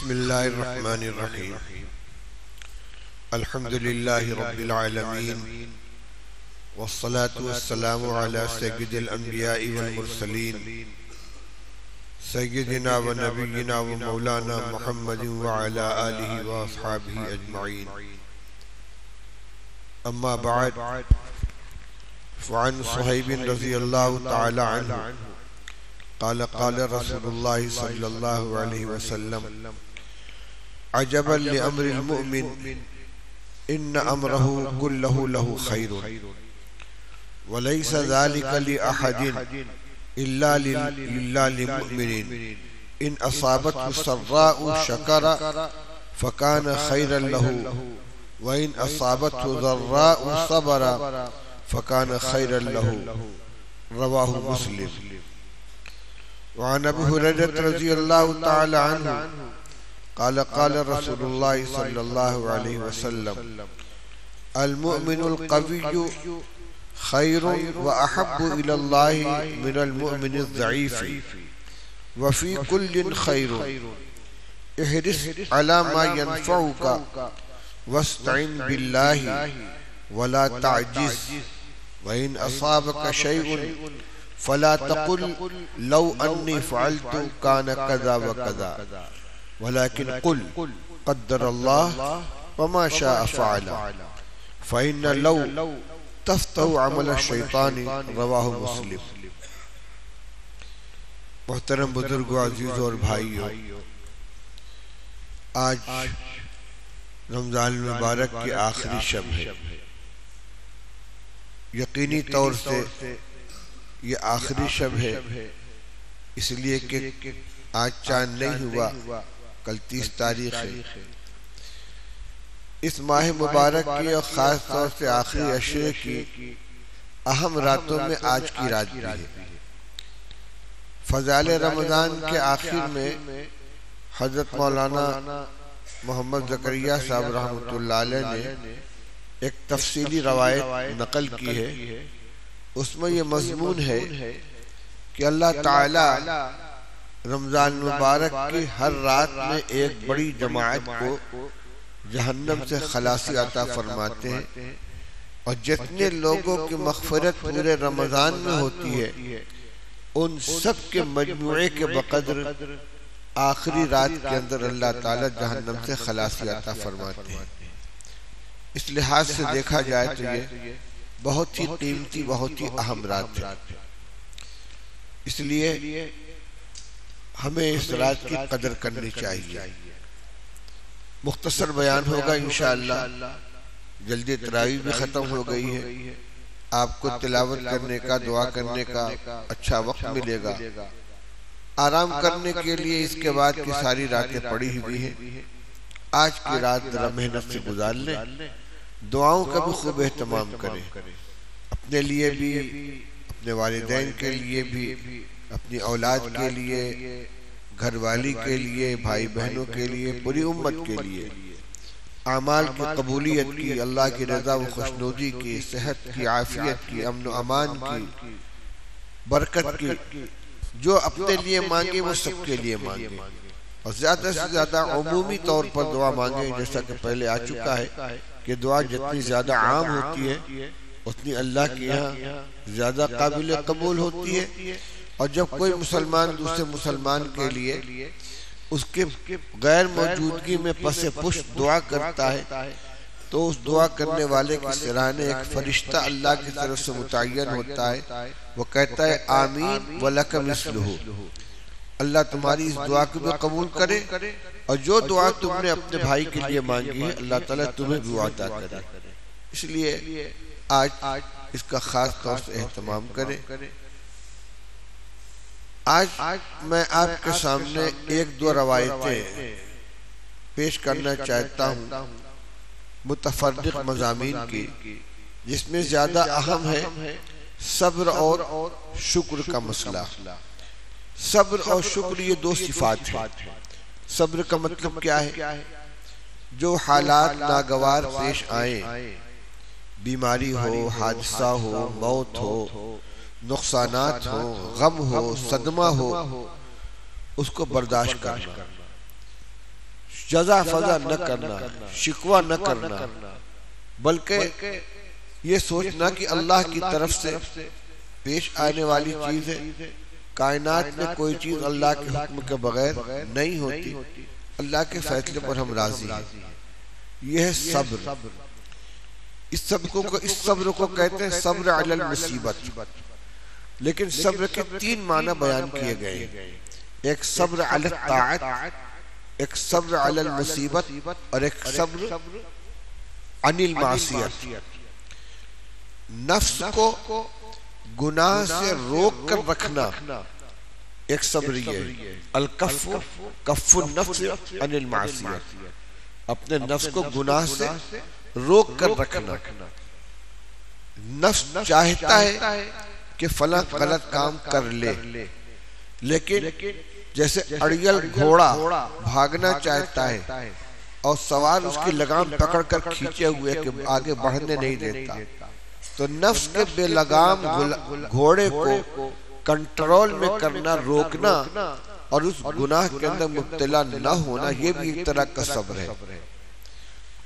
بسم الله الرحمن الرحيم. الحمد لله رب العالمين، والصلاة والسلام على سيد الأنبياء والمرسلين سيدنا ونبينا ومولانا محمد وعلى آله وأصحابه أجمعين. أما بعد، فعن صهيب رضي الله تعالى عنه قال رسول الله صلى الله عليه وسلم: عجبا لأمر المؤمن إن أمره كله له خير، وليس ذلك لأحد إلا للمؤمن إن أصابته سراء شكر فكان خيرا له، وإن أصابته ضراء صبر فكان خيرا له. رواه مسلم. وعن أبي هريرة رضي الله تعالى عنه قال رسول الله صلى الله عليه وسلم: المؤمن القوي خير وأحب إلى الله من المؤمن الضعيف، وفي كل خير، احرص على ما ينفعك واستعن بالله ولا تعجز، وإن أصابك شيء فلا تقل لو أني فعلت كان كذا وكذا، ولكن قل قدر الله وما شاء فعل، فإن لو تفتح عمل الشیطان. رواہ مسلم. محترم بزرگوں، عزیزوں اور بھائیوں، آج رمضان المبارک کی آخری شب ہے. یقینی طور سے یہ آخری شب ہے، اس لیے کہ آج چاند نہیں ہوا، کل 30 تاریخ ہے. اس ماہ مبارک کی اور خاص طور سے آخری عشرے کی اہم راتوں میں آج کی رات بھی ہے. فضائل رمضان کے آخر میں حضرت مولانا محمد زکریا صاحب رحمۃ اللہ علیہ نے ایک تفصیلی روایت نقل کی ہے. اس میں یہ مضمون ہے کہ اللہ تعالی رمضان مبارک کی ہر رات میں ایک بڑی جماعت کو جہنم سے خلاصی عطا فرماتے ہیں، اور جتنے لوگوں کی مغفرت پورے رمضان میں ہوتی ہے ان سب کے مجموعے کے بقدر آخری رات کے اندر اللہ تعالی جہنم سے خلاصی عطا فرماتے ہیں. اس لحاظ سے دیکھا جائے تو یہ بہت ہی قیمتی، بہت ہی اہم رات ہے. اس لیے ہمیں اس رات کی قدر کرنی چاہیے. مختصر بیان ہوگا انشاءاللہ. جلدی تراویح بھی ختم ہو گئی ہے، آپ کو تلاوت کرنے کا، دعا کرنے کا اچھا وقت ملے گا. آرام کرنے کے لیے اس کے بعد کی ساری راتیں پڑی ہوئی ہیں. آج کی رات ذرا محنت سے گزار لیں. دعاؤں کا بھی خوب اہتمام کریں، اپنے لیے بھی، اپنے والدین کے لیے بھی، اپنی اولاد کے لیے، گھر والی کے لیے، بھائی بہنوں کے لیے، پوری امت کے لیے. اعمال کی قبولیت کی، اللہ کی رضا و خوشنودی کی، صحت کی، عافیت کی، امن و امان کی، برکت کی. جو اپنے لیے مانگے وہ سب کے لیے مانگے، اور زیادہ سے زیادہ عمومی طور پر دعا مانگے. جیسا کہ پہلے آ چکا ہے کہ دعا جتنی زیادہ عام ہوتی ہے اتنی اللہ کے یہاں زیادہ قابل قبول ہوتی ہے. اور جب کوئی مسلمان دوسرے مسلمان کے لیے اس کے غیر موجودگی میں پس پشت دعا کرتا ہے تو اس دعا کرنے والے کی سرانے ایک فرشتہ اللہ کی طرف سے متعین ہوتا ہے. وہ کہتا ہے آمین وَلَكَ مِثْلُهُ. اللہ تمہاری اس دعا کو بھی قبول کرے، اور جو دعا تم نے اپنے بھائی کے لیے مانگی ہے اللہ تعالیٰ تمہیں بھی عطا کرے. اس لیے آج اس کا خاص طور سے اہتمام کریں. آج میں آپ کے سامنے ایک دو روایتیں پیش کرنا چاہتا ہوں متفرق مضامین کی، جس میں زیادہ اہم ہے صبر اور شکر کا مسئلہ. صبر اور شکر یہ دو صفات ہیں. صبر کا مطلب کیا ہے؟ جو حالات ناگوار پیش آئیں، بیماری ہو، حادثہ ہو، موت ہو، نقصانات ہو، غم ہو، صدمہ ہو، اس کو برداشت کرنا. جزا فضا نہ کرنا، شکوہ نہ کرنا، بلکہ یہ سوچنا کہ اللہ کی طرف سے پیش آنے والی چیز ہے، کائنات میں کوئی چیز اللہ کے حکم کے بغیر نہیں ہوتی، اللہ کے فیصلے پر ہم راضی ہیں۔ یہ ہے صبر۔ اس صبر کو کہتے ہیں صبر علی المصیبت۔ لیکن صبر کے 3 معنی بیان کیے گئے، ایک صبر علی الطاعت، ایک صبر علی المصیبت، اور ایک صبر عن المعصیت۔ نفس کو گناہ سے روک کر رکھنا ایک صبر یہ ہے، الکف کف النفس عن المعصیت، اپنے نفس کو گناہ سے روک کر رکھنا۔ نفس چاہتا ہے کہ فلاں غلط کام کر لے، لیکن جیسے اڑیل گھوڑا بھاگنا چاہتا ہے اور سوار اس کی لگام پکڑ کر کھینچے ہوئے کہ آگے بڑھنے نہیں دیتا، تو نفس کے بے لگام گھوڑے کو کنٹرول میں کرنا، روکنا اور اس گناہ کے اندر مبتلا نہ ہونا، یہ بھی ایک طرح کا صبر ہے۔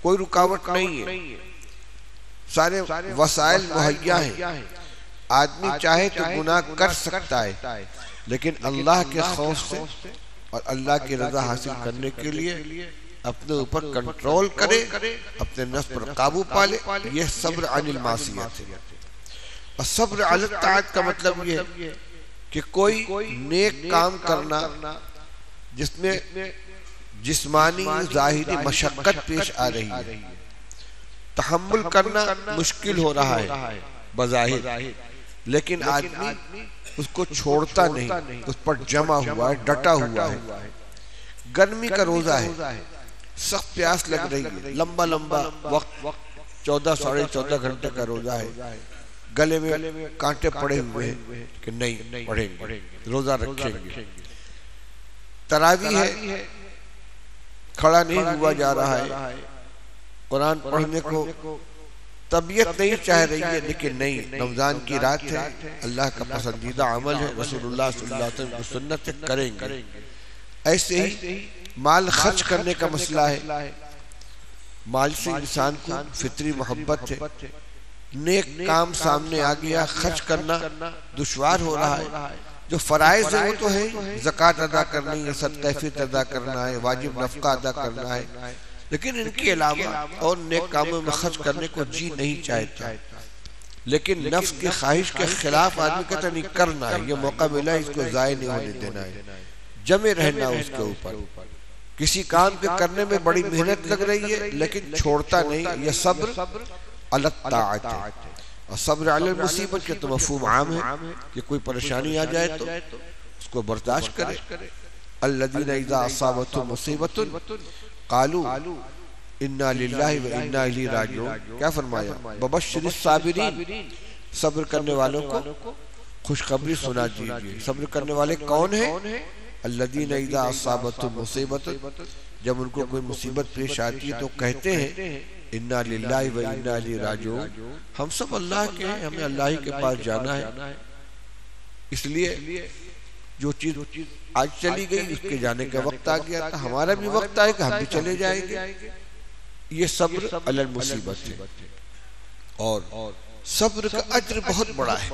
کوئی رکاوٹ نہیں ہے، سارے وسائل مہیا ہیں، آدمی چاہے تو گناہ کر سکتا ہے، لیکن اللہ کے خوف سے اور اللہ کی رضا حاصل کرنے کے لیے اپنے اوپر کنٹرول کرے، اپنے نفس پر قابو پالے، یہ صبر عن المعصیت ہے۔ اور صبر علی الطاعت کا مطلب یہ ہے کہ کوئی نیک کام کرنا جس میں جسمانی ظاہری مشقت پیش آ رہی ہے، تحمل کرنا مشکل ہو رہا ہے بظاہر، لیکن آدمی اس کو چھوڑتا نہیں، اس پر جمع ہوا ہے، ڈٹا ہوا ہے۔ گرمی کا روزہ ہے، سخت پیاس لگ رہی ہے، لمبا وقت 14 ساڑھے 14 گھنٹے کا روزہ ہے، گلے میں کانٹے پڑے ہوئے ہیں کہ نہیں پڑھیں گے، روزہ رکھیں گے۔ تراویح ہے، کھڑا نہیں ہوا جا رہا ہے، قرآن پڑھنے کو طبیعت نہیں چاہ رہی ہے، لیکن نہیں، رمضان کی رات ہے، اللہ کا پسندیدہ عمل ہے، رسول اللہ صلی اللہ علیہ وسلم کی سنت ہے، کریں گے۔ ایسے ہی مال خرچ کرنے کا مسئلہ ہے، مال سے انسان کو فطری محبت ہے، نیک کام سامنے آ گیا، خرچ کرنا دشوار ہو رہا ہے، جو فرائض ہے وہ تو ہے، زکوٰۃ ادا کرنی ہے، صدقہ فطر ادا کرنا ہے، واجب نفقہ ادا کرنا ہے، لیکن ان کے علاوہ اور نیک کاموں میں خرچ کرنے کو جی نہیں چاہتا، لیکن نفس کی خواہش کے خلاف آدمی کہتا نہیں کرنا ہے، یہ موقع ملا ہے، اس کو ضائع نہیں ہونے دینا ہے، جمے رہنا اس کے اوپر۔ کسی کام کے کرنے میں بڑی محنت لگ رہی ہے لیکن چھوڑتا نہیں، یہ صبر علی الطاعت ہے۔ اور صبر علی المصیبت کے تو مفہوم عام ہے کہ کوئی پریشانی آ جائے تو اس کو برداشت کرے۔ الذین اذا اصابتهم مصیبۃ قالوا انا للہ و انا الیہ راجعون، کیا فرمایا؟ ببشر الصابرین، صبر کرنے والوں کو خوشخبری سنا دیجیے۔ صبر کرنے والے کون ہیں؟ الذین اذا اصابتهم مصیبۃ، جب ان کو کوئی مصیبت پیش آتی ہے تو کہتے ہیں انا للہ و انا الیہ راجعون، ہم سب اللہ کے ہیں، ہمیں اللہ ہی کے پاس جانا ہے، اس لیے جو چیز آج چلی گئی اس کے جانے کا وقت آ گیا تھا، ہمارا بھی وقت آئے کہ ہم بھی چلے جائیں گے۔ یہ صبر علی المصیبت ہے، اور صبر کا اجر بہت بڑا ہے۔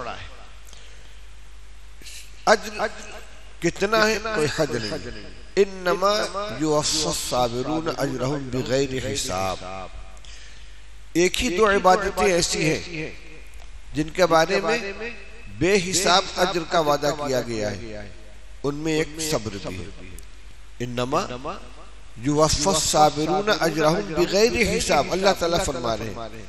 اجر کتنا ہے کوئی حد نہیں۔ انما یوفی الصابرون اجرہم بغیر حساب۔ ایک ہی 2 عبادتیں ایسی ہیں جن کے بارے میں بے حساب اجر کا وعدہ کیا گیا ہے، ان میں ایک صبر بھی ہے۔ انما یوفی الصابرون اجرہم بغیر حساب، اللہ تعالیٰ فرما رہے ہیں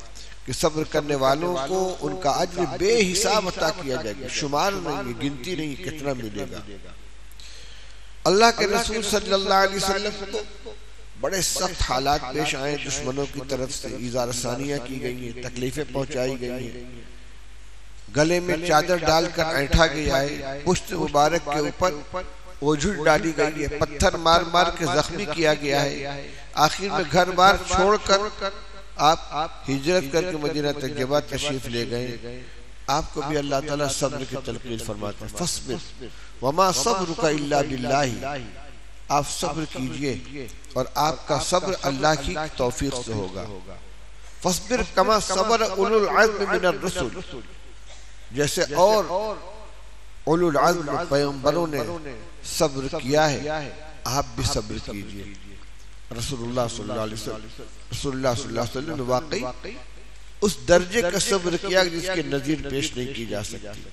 کہ صبر کرنے والوں کو ان کا اجر بے حساب عطا کیا جائے گا، شمار نہیں، گنتی نہیں کتنا ملے گا۔ اللہ کے رسول صلی اللہ علیہ وسلم کو بڑے سخت حالات پیش آئے، دشمنوں کی طرف سے ایذا رسانیاں کی گئی ہیں، تکلیفیں پہنچائی گئی ہیں، گلے میں چادر ڈال کر اینٹھا گیا ہے، پشت مبارک کے اوپر اوجھل ڈالی گئی ہے، پتھر مار مار کے زخمی کیا گیا ہے، آخر میں گھر بار چھوڑ کر آپ ہجرت کر کے مدینہ طیبہ تشریف لے گئے۔ آپ کو بھی اللہ تعالیٰ صبر کی تلقین فرماتے ہیں، فاصبر وما صبرک الا باللہ، آپ صبر کیجئے اور آپ کا صبر اللہ کی توفیق سے ہوگا. فاصبر کما صبر اولو العزم من الرسل، جیسے اور اولو العزم پیغمبروں نے صبر کیا ہے آپ بھی صبر کیجئے. رسول اللہ صلی اللہ علیہ وسلم نے واقعی اس درجے کا صبر کیا جس کے نظیر پیش نہیں کی جا سکتی.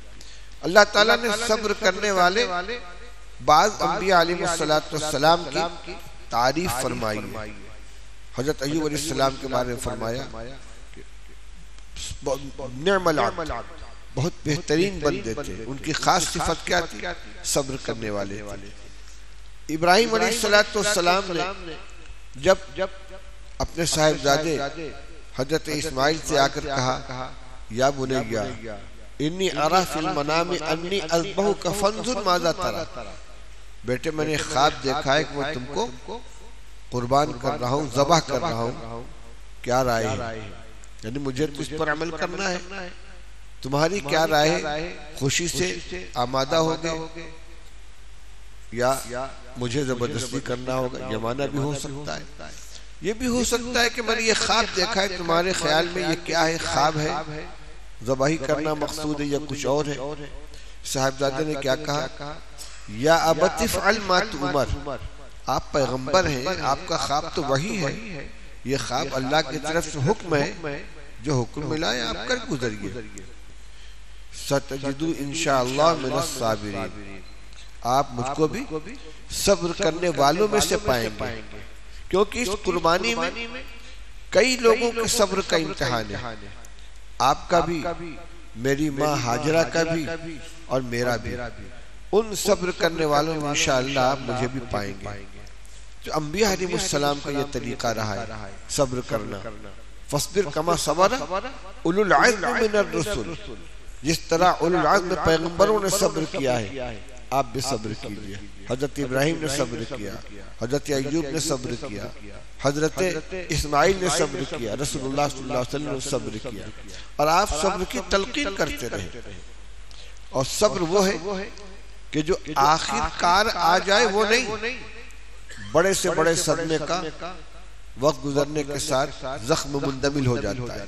اللہ تعالیٰ نے صبر کرنے والے بعض انبیاء علیہ السلام کی تعریف فرمائی ہے. حضرت ایوب علیہ السلام کے بارے میں فرمایا نعم العبد، بہت بہترین بندے تھے. ان کی خاص صفت کیا تھی؟ صبر کرنے والے تھے. ابراہیم علیہ السلام نے جب اپنے صاحبزادے حضرت اسماعیل سے آ کر کہا یا بنیا انی ارا فی المنام انی اذبحک فانظر ماذا تری، بیٹے میں نے خواب دیکھا ہے کہ میں تم کو قربان کر رہا ہوں، ذبح کر رہا ہوں، کیا رائے ہے؟ یعنی مجھے تو اس پر عمل کرنا ہے، تمہاری کیا رائے ہے؟ خوشی سے آمادہ ہو گئے یا مجھے زبردستی کرنا ہوگا؟ یہ معنی بھی ہو سکتا ہے. یہ بھی ہو سکتا ہے کہ میں نے یہ خواب دیکھا ہے، تمہارے خیال میں یہ کیا ہے؟ خواب ہے، ذبح کرنا مقصود ہے یا کچھ اور ہے؟ صاحبزادے نے کیا کہا؟ یا ابت افعل ما تؤمر، آپ پیغمبر ہیں، آپ کا خواب تو وہی ہے، یہ خواب اللہ کی طرف سے حکم ہے، جو حکم ملا ہے آپ کر گزریے. ستجدو انشاءاللہ من الصابرین، آپ مجھ کو بھی صبر کرنے والوں میں سے پائیں گے. کیونکہ اس قربانی میں کئی لوگوں کے صبر کا امتحان ہے، آپ کا بھی، میری ماں ہاجرہ کا بھی اور میرا بھی. ان صبر کرنے والوں میں انشاءاللہ آپ مجھے بھی پائیں گے. جو انبیاء علیہ السلام کا یہ طریقہ رہا ہے صبر کرنا. فاصبر کما صبر اولو العزم من الرسل، جس طرح اولو العزم پیغمبروں نے صبر کیا ہے آپ بھی صبر کیجئے. حضرت ابراہیم نے صبر کیا، حضرت ایوب نے صبر کیا، حضرت اسماعیل نے صبر کیا، رسول اللہ صلی اللہ علیہ وسلم نے صبر کیا، اور آپ صبر کی تلقین کرتے رہے. اور صبر وہ ہے کہ جو آخر کار آ جائے وہ نہیں، بڑے سے بڑے صدمے کا وقت گزرنے کے ساتھ زخم مندمل ہو جاتا ہے،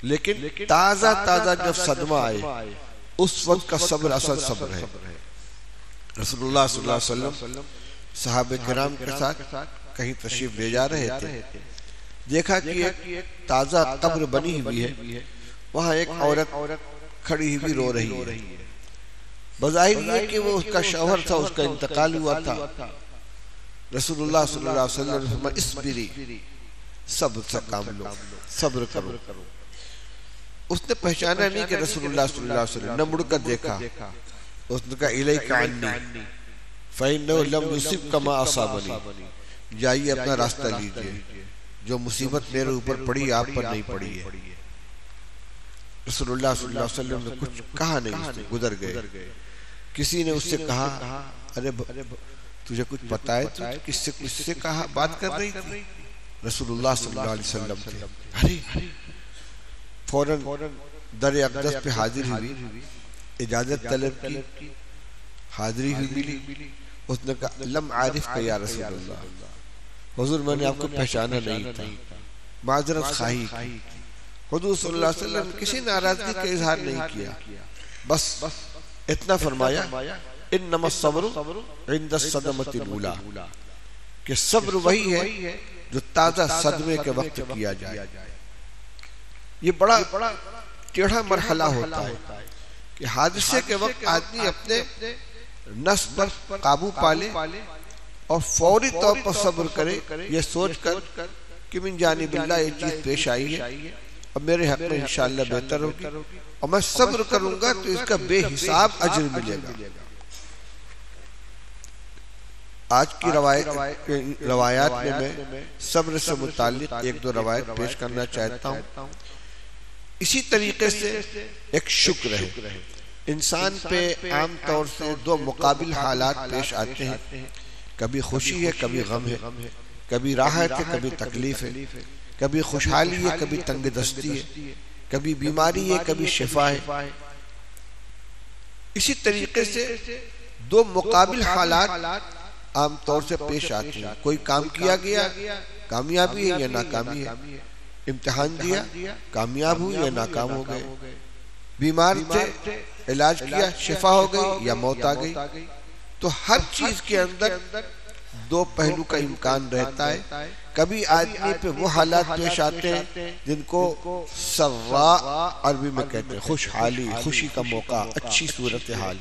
لیکن تازہ جب صدمہ آئے اس وقت کا صبر اصل صبر ہے. رسول اللہ صلی اللہ علیہ وسلم صحابہ کرام کے ساتھ کہیں تشریف لے جا رہے تھے، دیکھا کہ ایک تازہ قبر بنی ہوئی ہے، وہاں ایک عورت کھڑی ہوئی رو رہی ہے. بظاہر یہ کہ وہ اس کا شوہر تھا، اس کا انتقال ہوا تھا. رسول اللہ صلی اللہ علیہ وسلم نے فرمایا اسبری، صبر سے کام لو، صبر کرو. اس نے پہچانا نہیں کہ رسول اللہ صلی اللہ علیہ وسلم، نہ مڑ کر دیکھا. اس نے کہا الیک عنی فإنه لم یصبک ما اصابنی، جائیے اپنا راستہ لیجئے، جو مصیبت میرے اوپر پڑی آپ پر نہیں پڑی ہے. رسول اللہ صلی اللہ علیہ وسلم نے کچھ کہا نہیں، اس نے گزر گئے. کسی نے اس سے کہا ارے تجھے کچھ پتا ہے تو کس سے کہا بات کر رہی تھی؟ رسول اللہ صلی اللہ علیہ وسلم تھے. ارے فوراً در اقدس پہ حاضر ہوئی، اجازت طلب کی، حاضری ہوئی ملی. اس نے کہا لم عارف کا یا رسول اللہ، حضور میں نے آپ کو پہچانا نہیں تھا، معذرت خواہی کی. حضور صلی اللہ علیہ وسلم کسی ناراضگی کا اظہار نہیں کیا، بس اتنا فرمایا انما الصبر عند الصدمۃ الاولی، کہ صبر وہی ہے جو تازہ صدمے کے وقت کیا جائے. یہ بڑا ٹیڑھا مرحلہ ہوتا ہے کہ حادثے کے وقت آدمی اپنے نفس پر قابو پالے اور فوری طور پر صبر کرے، یہ سوچ کر کہ من جانب اللہ یہ چیز پیش آئی ہے اور میرے حق میں انشاءاللہ بہتر ہوگی، اور میں صبر کروں گا تو اس کا بے حساب اجر ملے گا. آج کی روایات میں میں صبر سے متعلق ایک دو روایت پیش کرنا چاہتا ہوں. اسی طریقے سے ایک شکر ہے. انسان پہ عام طور سے دو مقابل حالات پیش آتے ہیں، کبھی خوشی ہے کبھی غم ہے، کبھی راحت ہے کبھی تکلیف ہے، کبھی خوشحالی ہے کبھی تنگ دستی ہے، کبھی بیماری ہے کبھی شفا ہے. اسی طریقے سے دو مقابل حالات عام طور سے پیش آتے ہیں. کوئی کام کیا گیا کامیابی ہے یا ناکامی ہے, امتحان دیا کامیاب ہوئی یا ناکام ہو گئے, بیمار تھے علاج کیا شفا ہو گئی یا موت آ گئی. تو ہر چیز کے اندر دو پہلو کا امکان رہتا ہے. کبھی آدمی پہ وہ حالات پیش آتے ہیں جن کو سرا عربی میں کہتے ہیں, خوشحالی, خوشی کا موقع, اچھی صورتحال.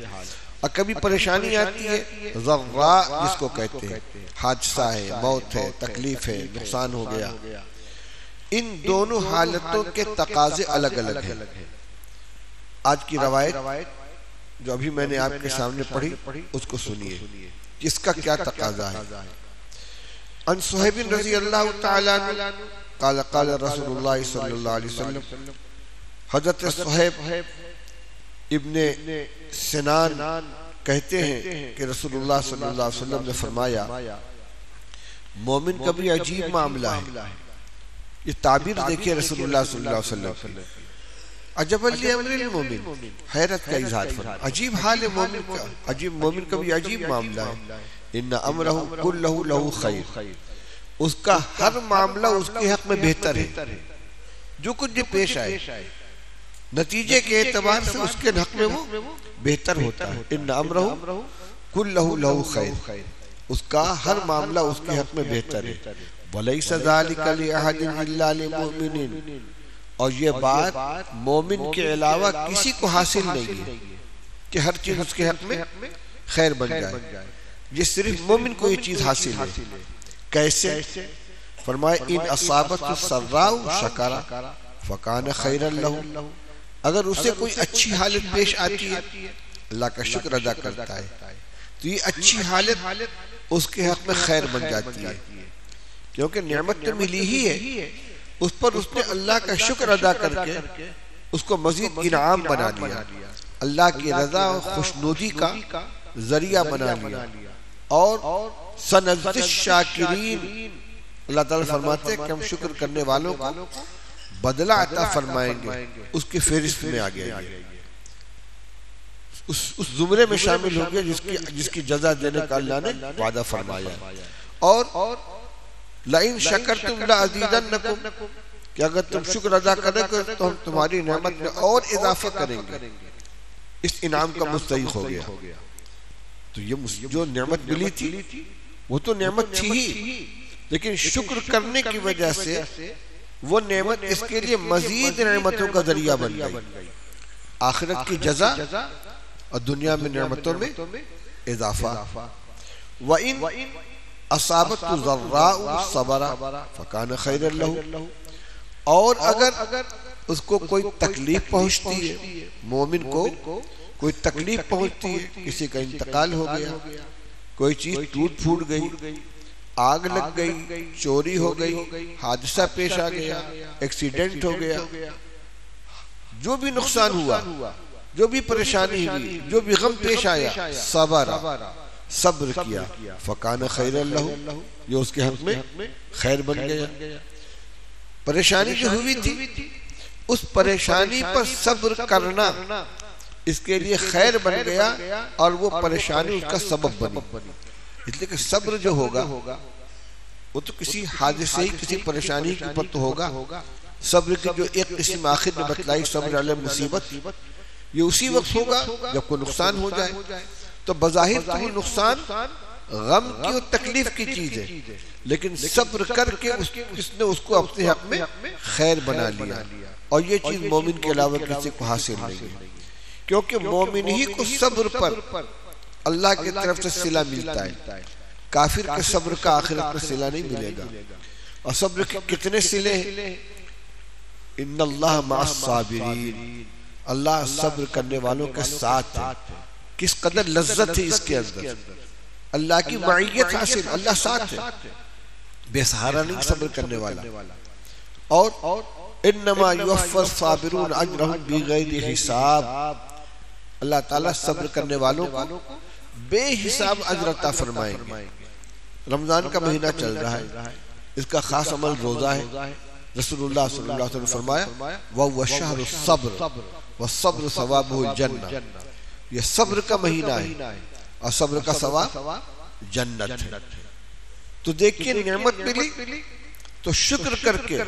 اور کبھی پریشانی آتی ہے ضرا جس کو کہتے ہیں, حادثہ ہے, موت ہے, تکلیف ہے, نقصان ہو گیا. ان دونوں حالتوں کے تقاضے الگ الگ ہیں. آج کی روایت جو ابھی میں نے آپ کے سامنے پڑھی اس کو سنیے, اس کا کیا تقاضا ہے. ان صہیب رضی اللہ تعالی عنہ قال قال رسول اللہ صلی اللہ علیہ وسلم, حضرت صہیب ابن سنان کہتے ہیں کہ رسول اللہ صلی اللہ علیہ وسلم نے فرمایا مومن کا بھی عجیب معاملہ ہے. یہ تعبیر دیکھیے رسول اللہ صلی اللہ علیہ وسلم, عجب لامر المومن, حیرت کا اظہار فرمایا. عجیب حال ہے مومن کا, عجیب مومن کا بھی عجیب معاملہ ہے. ان امرہ کلہ لہ خیر, اس کا ہر معاملہ اس کے حق میں بہتر ہے. جو کچھ بھی پیش آئے نتیجے کے اعتبار سے اس کے حق میں وہ بہتر ہوتا ہے. ان امرہ کلہ لہ خیر, اس کا ہر معاملہ اس کے حق میں بہتر ہے. ولیس ذلک لأحد الا للمؤمنین, اور یہ بات مومن کے علاوہ کسی کو حاصل نہیں ہے کہ ہر چیز اس کے حق میں خیر بن جائے. یہ صرف مومن کو یہ چیز حاصل ہے. کیسے؟ فرمائے ان اصابت السراء شکر فکان خیرا لہ, اگر اسے کوئی اچھی حالت پیش آتی ہے اللہ کا شکر ادا کرتا ہے تو یہ اچھی حالت اس کے حق میں خیر بن جاتی ہے, کیونکہ نعمت تو ملی ہی ہے, اس پر اس نے اللہ کا شکر ادا کر کے اس کو مزید انعام بنا دیا, اللہ کی رضا و خوشنودی کا ذریعہ بنا لیا. اور سنجزی الشاکرین, اللہ تعالیٰ فرماتے ہیں کہ ہم شکر کرنے والوں کو بدلہ عطا فرمائیں گے. اس کی فہرست میں آ گیا, اس زمرے میں شامل ہو گیا جس کی جزا دینے کا اللہ نے وعدہ فرمایا. اور لَإِن شَكَرْتُمْ لَأَزِيدَنَّكُمْ, کہ اگر تم شکر ادا کریں گے تو ہم تمہاری نعمت میں اور اضافہ کریں گے. اس انعام کا مستحق ہو گیا. تو یہ جو نعمت ملی تھی وہ تو نعمت تھی ہی, لیکن شکر کرنے کی وجہ سے وہ نعمت اس کے لیے مزید نعمتوں کا ذریعہ بن گئی. آخرت کی جزا اور دنیا میں نعمتوں میں اضافہ. وَإِن اصابت ضراء صبر فکان خیر لہ, اور اگر اس کو کوئی تکلیف پہنچتی ہے, مومن کو کوئی تکلیف پہنچتی ہے, کسی کا انتقال ہو گیا, کوئی چیز ٹوٹ پھوٹ گئی, آگ لگ گئی, چوری ہو گئی, حادثہ پیش آ گیا, ایکسیڈنٹ ہو گیا, جو بھی نقصان ہوا, جو بھی پریشانی ہوئی, جو بھی غم پیش آیا, صبر کیا, فکان خیر لہ, یہ اس کے حق میں خیر بن گیا. پریشانی جو ہوئی تھی اس پریشانی پر صبر کرنا اس کے لیے خیر بن گیا, اور وہ پریشانی اس کا سبب بنی. اس لیے کہ صبر جو ہوگا وہ تو کسی حادثے ہی کسی پریشانی کے پر تو ہوگا. صبر کی جو ایک قسم آخر نے بتلائی, صبر علی مصیبت, یہ اسی وقت ہوگا جب کوئی نقصان ہو جائے. تو بظاہر تو وہ نقصان غم کی اور تکلیف کی چیز ہے, لیکن صبر کر کے اس نے اس کو اپنے حق میں خیر بنا لیا. اور یہ چیز مومن کے علاوہ کسی کو حاصل نہیں ہے, کیونکہ مومن ہی کو صبر پر اللہ کی طرف سے صلہ ملتا ہے. کافر کے صبر کا آخرت میں صلہ نہیں ملے گا. اور صبر کے کتنے صلے ہیں؟ ان اللہ مع الصابرین, اللہ صبر کرنے والوں کے ساتھ ہے. کس قدر لذت ہے اس کے اندر, اللہ کی معیت حاصل, اللہ ساتھ ہے, بے سہارا نہیں صبر کرنے والا. اور انما یوفی الصابرون اجرهم بغیر حساب, اللہ تعالیٰ صبر کرنے والوں کو بے حساب اجر عطا فرمائیں گے. رمضان کا مہینہ چل رہا ہے, اس کا خاص عمل روزہ ہے. رسول اللہ صلی اللہ علیہ وسلم نے فرمایا وَهُوَ شَهْرُ الصَّبْرِ وَالصَّبْرُ ثَوَابُهُ الْجَنَّةِ, یہ صبر کا مہینہ ہے اور صبر کا ثواب جنت ہے۔ تو دیکھیے نعمت ملی تو شکر کر کے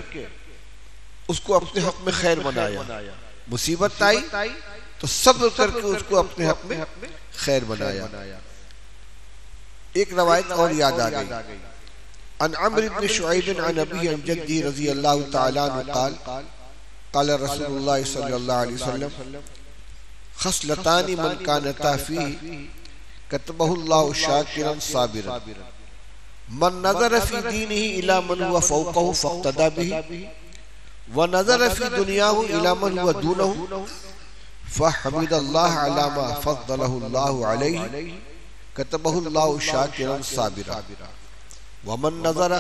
اس کو اپنے حق میں خیر بنایا، مصیبت آئی تو صبر کر کے اس کو اپنے حق میں خیر بنایا۔ ایک روایت اور یاد آ گئی، عن عمرو بن شعیب عن ابی عن جدی رضی اللہ تعالی عنہ قال قال رسول اللہ صلی اللہ علیہ وسلم خصلتان من کانتا فیہ کتبہ اللہ شاکرا صابرا من نظر فی دینہ الی من هو فوقہ فاقتدى بہ ونظر فی دنیاہ الی من هو دونہ فحمد اللہ علی ما فضلہ اللہ علیہ کتبہ اللہ شاکرا صابرا ومن نظر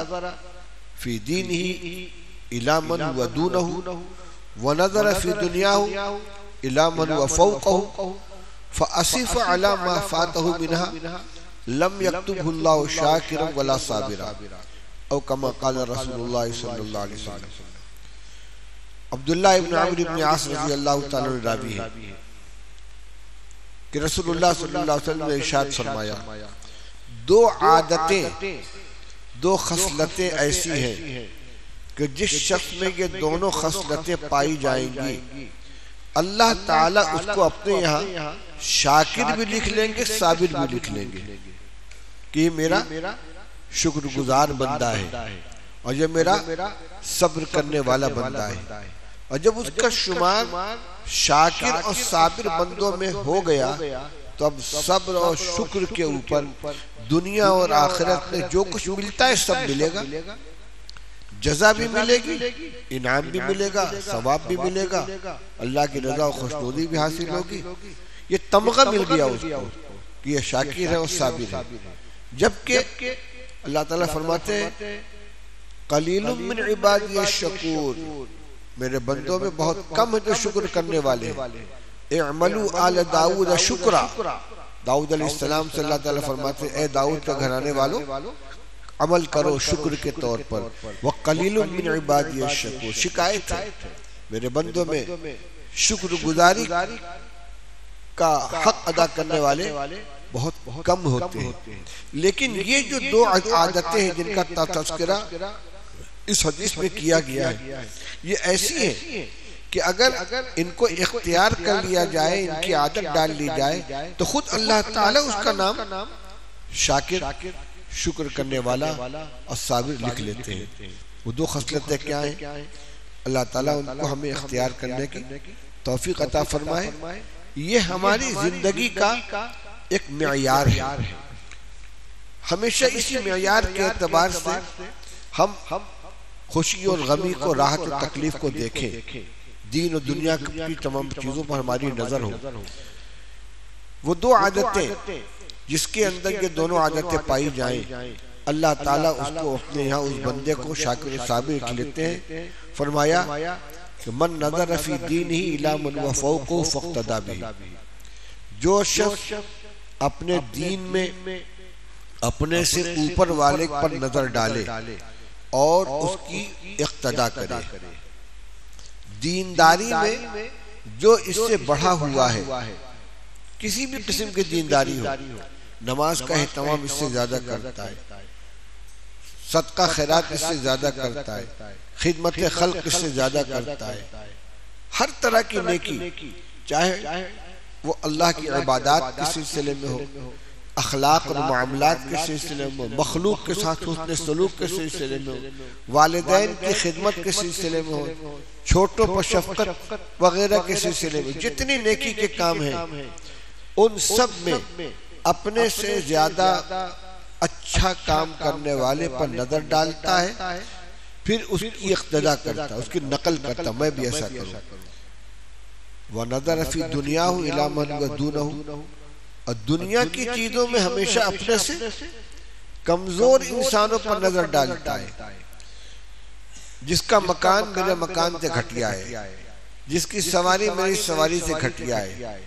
فی دینہ الی من هو دونہ ونظر فی دنیاہ الی من هو فوقہ فأسف علی ما فاتہ منہا لم یکتبہ اللہ شاکرا ولا صابرا او کما قال رسول اللہ صلی اللہ علیہ وسلم۔ عبداللہ ابن عمرو ابن عاص رضی اللہ تعالیٰ عنہ راوی ہے کہ رسول اللہ صلی اللہ علیہ وسلم نے ارشاد فرمایا، دو عادتیں، دو خصلتیں ایسی ہیں کہ جس شخص میں یہ دونوں خصلتیں پائی جائیں گی اللہ تعالیٰ اس کو اپنے یہاں شاکر بھی لکھ لیں گے، صابر بھی لکھ لیں گے کہ یہ میرا شکر گزار بندہ ہے اور یہ میرا صبر کرنے والا بندہ ہے۔ اور جب اس کا شمار شاکر اور صابر بندوں میں ہو گیا تو اب صبر اور شکر کے اوپر دنیا اور آخرت میں جو کچھ ملتا ہے سب ملے گا، جزا بھی ملے گی، انعام بھی ملے گا، ثواب بھی ملے گا، اللہ کی رضا و خوشنودی بھی حاصل ہوگی۔ یہ تمغہ مل گیا اس کو کہ یہ شاکر ہے اور صابر ہے۔ جبکہ اللہ تعالیٰ فرماتے ہیں قلیل من عبادی الشکور، میرے بندوں میں بہت کم ہے جو شکر کرنے والے ہیں۔ اعملوا آل داؤد شکرا، داؤد علیہ السلام سے اللہ تعالیٰ فرماتے ہیں اے داؤد کا گھرانے والوں عمل کرو شکر کے طور پر۔ وقلیل من عبادی الشکور، شکایت ہے میرے بندوں میں شکر گزاری کا حق ادا کرنے والے بہت کم ہوتے ہیں۔ لیکن یہ جو دو عادتیں ہیں جن کا تذکرہ اس حدیث میں کیا گیا ہے یہ ایسی ہیں کہ اگر ان کو اختیار کر لیا جائے، ان کی عادت ڈال لی جائے تو خود اللہ تعالیٰ اس کا نام شاکر، شکر کرنے والا اور صابر لکھ لیتے ہیں۔ وہ دو خصلتیں کیا ہیں؟ اللہ تعالیٰ ان کو ہمیں اختیار کرنے کی توفیق عطا فرمائے۔ یہ ہماری زندگی کا ایک معیار ہے، ہمیشہ اسی معیار کے اعتبار سے ہم خوشی اور غمی کو، راحت اور تکلیف کو دیکھیں، دین اور دنیا کی تمام چیزوں پر ہماری نظر ہو۔ وہ دو عادتیں جس کے اندر یہ دونوں عادتیں پائی جائیں اللہ تعالیٰ اس کو اپنے یہاں اس بندے کو شاکر و صابر لکھ لیتے ہیں۔ فرمایا کہ من نظر فی دینہ الی من هو فوقہ فاقتدی بہ، جو شخص اپنے دین میں اپنے سے اوپر والے پر نظر ڈالے اور اس کی اقتدا کرے، دینداری میں جو اس سے بڑھا ہوا ہے، کسی بھی قسم کی دینداری ہو، نماز کا اہتمام اس سے زیادہ کرتا ہے، صدقہ خیرات اس سے زیادہ کرتا ہے، خدمت خلق اس سے زیادہ کرتا ہے، ہر طرح کی نیکی، چاہے وہ اللہ کی عبادات کے سلسلے میں ہو، اخلاق اور معاملات کے سلسلے میں، مخلوق کے ساتھ حسن سلوک کے سلسلے میں ہو، والدین کی خدمت کے سلسلے میں ہو، چھوٹوں پر شفقت وغیرہ کے سلسلے میں، جتنی نیکی کے کام ہیں ان سب میں اپنے سے زیادہ اچھا کام کرنے والے پر نظر ڈالتا ہے، پھر اس کی اقتدا کرتا ہے، اس کی نقل کرتا، میں بھی ایسا کروں۔ وَنَظَرَ فِي دُنْيَاهُ إِلَى مَنْ وَدُونَهُ، اور دنیا کی چیزوں میں ہمیشہ اپنے سے کمزور انسانوں پر نظر ڈالتا ہے، جس کا مکان میرے مکان سے گھٹیا ہے، جس کی سواری میری سواری سے گھٹیا ہے،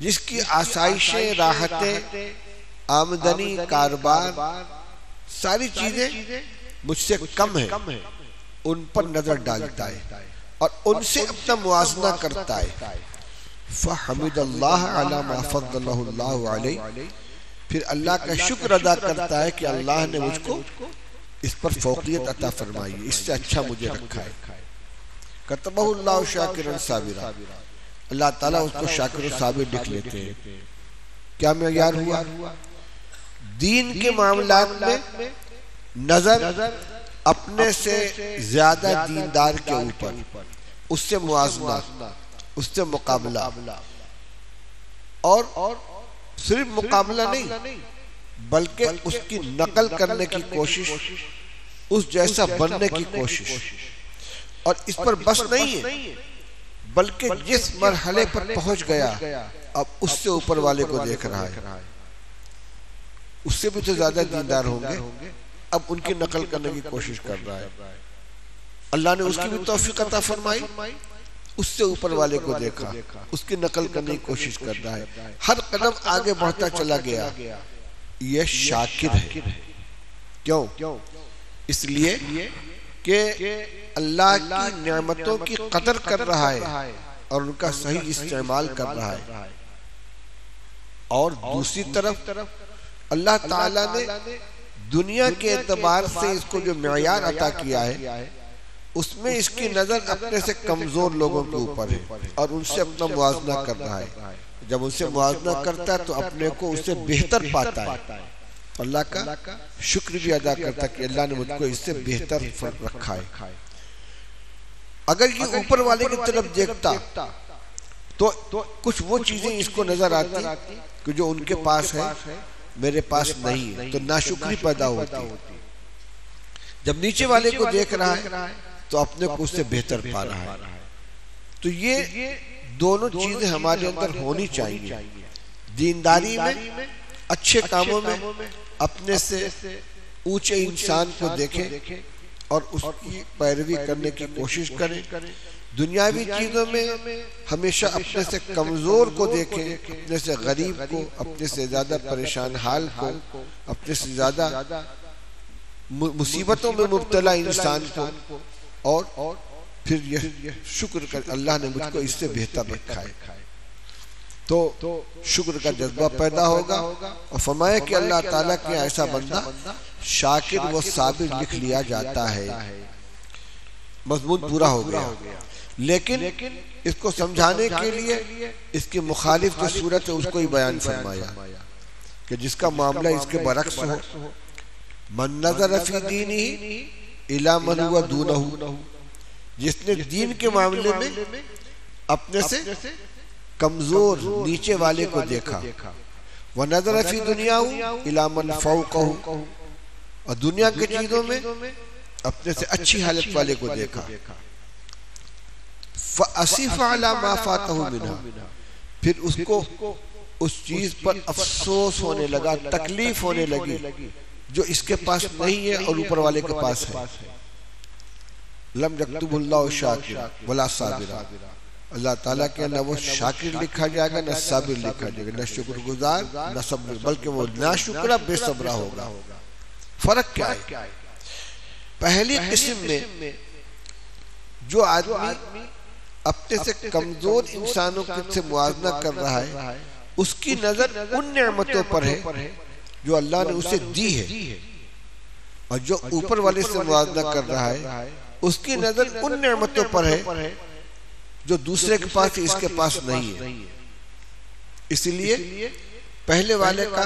جس کی آسائشیں، راحتیں، آمدنی، کاروبار، ساری چیزیں مجھ سے کم ہیں، ان پر نظر ڈالتا ہے اور ان سے اپنا موازنہ کرتا ہے۔ فحمد اللہ علی ما فضلہ اللہ علیہ، پھر اللہ کا شکر ادا کرتا ہے کہ اللہ نے مجھ کو اس پر فوقیت عطا فرمائی ہے، اس سے اچھا مجھے رکھا ہے۔ کتبہ اللہ شاکرا صابرا، اللہ تعالیٰ اس کو شاکر و صابر لکھ لیتے ہیں۔ کیا معیار ہوا؟ دین کے معاملات میں نظر اپنے سے زیادہ دیندار کے اوپر، اس سے موازنہ، اس سے مقابلہ، اور صرف مقابلہ نہیں بلکہ اس کی نقل کرنے کی کوشش، اس جیسا بننے کی کوشش، اور اس پر بس نہیں ہے بلکہ جس مرحلے پر پہنچ گیا اب اس سے اوپر والے کو دیکھ رہا ہے، اس سے بھی تو زیادہ دیندار ہوں گے، اب ان کی نقل کرنے کی کوشش کر رہا ہے۔ اللہ نے اس کی بھی توفیق عطا فرمائی، اس سے اوپر والے کو دیکھا، اس کی نقل کرنے کی کوشش کر رہا ہے، ہر قدم آگے بڑھتا چلا گیا۔ یہ شاکر ہے۔ کیوں؟ اس لیے کہ اللہ کی نعمتوں کی قدر کر رہا ہے اور ان کا صحیح استعمال کر رہا ہے، اور دوسری طرف اللہ تعالیٰ نے دنیا کے اعتبار سے اس کو جو معیار عطا کیا ہے اس میں اس کی نظر اپنے سے کمزور لوگوں کے اوپر ہے اور ان سے اپنا موازنہ کر رہا ہے۔ جب ان سے موازنہ کرتا ہے تو اپنے کو اس سے بہتر پاتا ہے، اللہ کا شکر بھی ادا کرتا ہے کہ اللہ نے مجھ کو اس سے بہتر فرق رکھا ہے۔ اگر یہ اوپر والے کی طرف دیکھتا تو کچھ وہ چیزیں اس کو نظر آتی کہ جو ان کے پاس ہے میرے پاس نہیں ہے، تو ناشکری پیدا ہوتی۔ جب نیچے والے کو دیکھ رہا ہے تو اپنے کو اس سے بہتر پا رہا ہے۔ تو یہ دونوں چیزیں ہمارے اندر ہونی چاہیے، دینداری میں، اچھے کاموں میں اپنے سے اونچے انسان کو دیکھیں اور اس کی پیروی کرنے کی کوشش کریں، دنیاوی چیزوں میں ہمیشہ اپنے سے کمزور کو دیکھیں، اپنے سے غریب کو، اپنے سے زیادہ پریشان حال کو، اپنے سے زیادہ مصیبتوں میں مبتلا انسان کو، اور پھر یہ شکر کر اللہ نے مجھ کو اس سے بہتر رکھا ہے، تو شکر کا جذبہ پیدا ہوگا۔ اور فرمایا کہ اللہ تعالیٰ کے ایسا بندہ شاکر و صابر لکھ لیا جاتا ہے۔ مضمون پورا ہو گیا، لیکن اس کو سمجھانے کے لیے اس کی مخالف جو صورت ہے اس کو ہی بیان فرمایا کہ جس کا معاملہ اس کے برعکس ہو، من نظر فی دینہ الی من ہوا دونہ، جس نے دین کے معاملے میں اپنے سے کمزور نیچے والے کو دیکھا، وَنَظَرَ فِي دُنْيَاهُ إِلَى مَنْ فَوْقَهُ، اور دنیا کے چیزوں میں اپنے سے اچھی حالت والے کو دیکھا، فَأَسِفَ عَلَى مَا فَاتَهُ مِنْهَا، پھر اس کو اس چیز پر افسوس ہونے لگا، تکلیف ہونے لگی جو اس کے پاس نہیں ہے اور اوپر والے کے پاس ہے۔ لم یکتب اللہ شاکر ولا صابرا، اللہ تعالیٰ کے نہ وہ شاکر لکھا جائے گا نہ صابر لکھا جائے گا، نہ شکر گزار نہ صبر، بلکہ وہ ناشکرہ بے صبرہ ہوگا۔ فرق کیا ہے؟ پہلی قسم میں جو آدمی اپنے سے کمزور انسانوں سے موازنہ کر رہا ہے، اس کی نظر ان نعمتوں پر ہے جو اللہ نے اسے دی ہے، اور جو اوپر والے سے موازنہ کر رہا ہے اس کی نظر ان نعمتوں پر ہے جو دوسرے کے پاس اس کے پاس نہیں ہے۔ اس لیے پہلے والے کا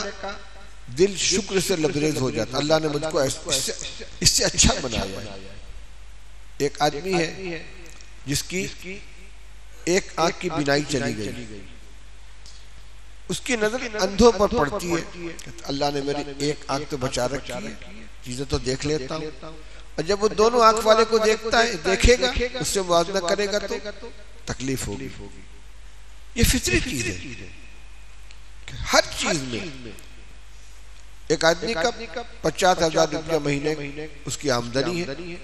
دل شکر سے لبریز ہو جاتا، اللہ نے مجھ کو اس سے اچھا بنایا ہے۔ ایک آدمی ہے جس کی ایک آنکھ کی بینائی چلی گئی، اس کی نظر اندھوں پر پڑتی ہے، اللہ نے میری ایک آنکھ تو بچا رکھی ہے، چیزیں تو دیکھ لیتا ہوں، اور جب وہ دونوں آنکھ والے کو دیکھتا ہے، دیکھے گا، اس سے موازنہ کرے گا تو تکلیف ہوگی۔ یہ فطری چیز ہے، ہر چیز میں۔ ایک آدمی کا 50,000 روپیہ مہینے اس کی آمدنی ہے،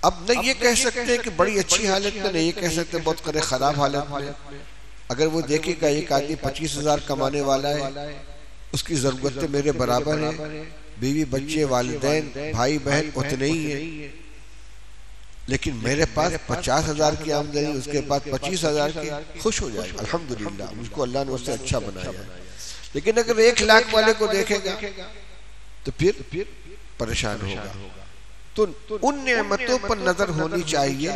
اب نہ یہ کہہ سکتے کہ بڑی اچھی حالت میں، نہ یہ کہہ سکتے بہت کرے خراب حالت میں۔ اگر وہ دیکھے گا ایک آدمی 25,000 کمانے والا ہے، اس کی ضرورتیں میرے برابر ہیں، بیوی بچے والدین بھائی بہن اتنے ہی ہیں، لیکن میرے پاس 50,000 کی آمدنی، اس کے پاس 25,000 کی، خوش ہو جائے گا، الحمدللہ مجھ کو اللہ نے اس سے اچھا بنایا ہے۔ لیکن اگر 1 لاکھ والے کو دیکھے گا تو پھر پریشان ہوگا. تو ان نعمتوں پر نظر ہونی چاہیے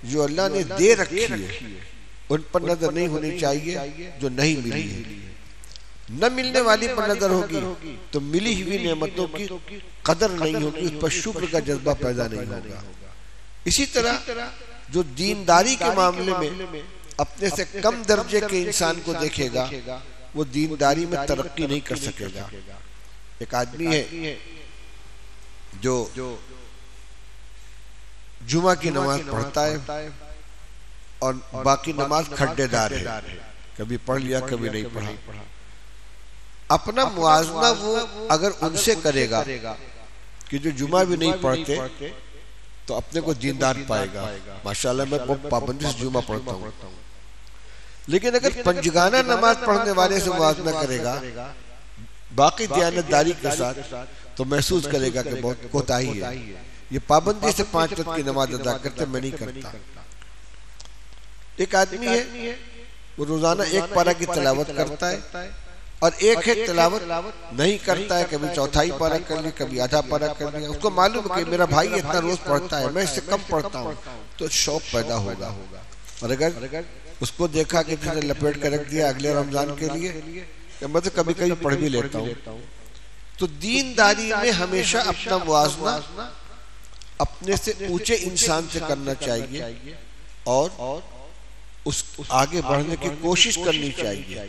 جو اللہ نے دے رکھی ہے، ان پر نظر نہیں ہونی چاہیے جو نہیں ملی ہے. نہ ملنے والی پر نظر ہوگی تو ملی ہوئی نعمتوں کی قدر نہیں ہوگی، اس پر شکر کا جذبہ پیدا نہیں ہوگا. اسی طرح جو دینداری کے معاملے میں اپنے سے کم درجے کے انسان کو دیکھے گا وہ دینداری میں ترقی نہیں کر سکے گا. ایک آدمی ہے جو جمعہ کی نماز پڑھتا ہے اور باقی نماز کھڈے دار ہے، کبھی پڑھ لیا کبھی نہیں پڑھا. اپنا موازنہ وہ اگر ان سے کرے گا کہ جو جمعہ بھی نہیں پڑھتے تو اپنے کو دیندار پائے گا، ماشاءاللہ میں پابندی سے جمعہ پڑھتا ہوں. لیکن اگر پنجگانہ نماز پڑھنے والے سے موازنہ کرے گا باقی دیانتداری کے ساتھ تو محسوس کرے گا کہ بہت کوتاہی ہے، یہ پابندی سے 5 وقت کی نماز ادا کرتے میں نہیں کرتا. ایک آدمی ہے وہ روزانہ 1 پارہ کی تلاوت کرتا ہے اور ایک ہے تلاوت نہیں کرتا ہے، کبھی چوتھائی پارہ کر لی کبھی آدھا پارہ کر لیا. اس کو معلوم ہے کہ میرا بھائی اتنا روز پڑھتا ہے میں اس سے کم پڑھتا ہوں، تو شوق پیدا ہوگا. اور اگر اس کو دیکھا کہ جس نے لپیٹ کر رکھ دیا اگلے رمضان کے لیے میں تو کبھی کبھی پڑھ بھی لیتا ہوں. تو دینداری میں ہمیشہ اپنا موازنہ اپنے سے اونچے انسان سے کرنا چاہیے اور اس آگے بڑھنے کی کوشش کرنی چاہیے.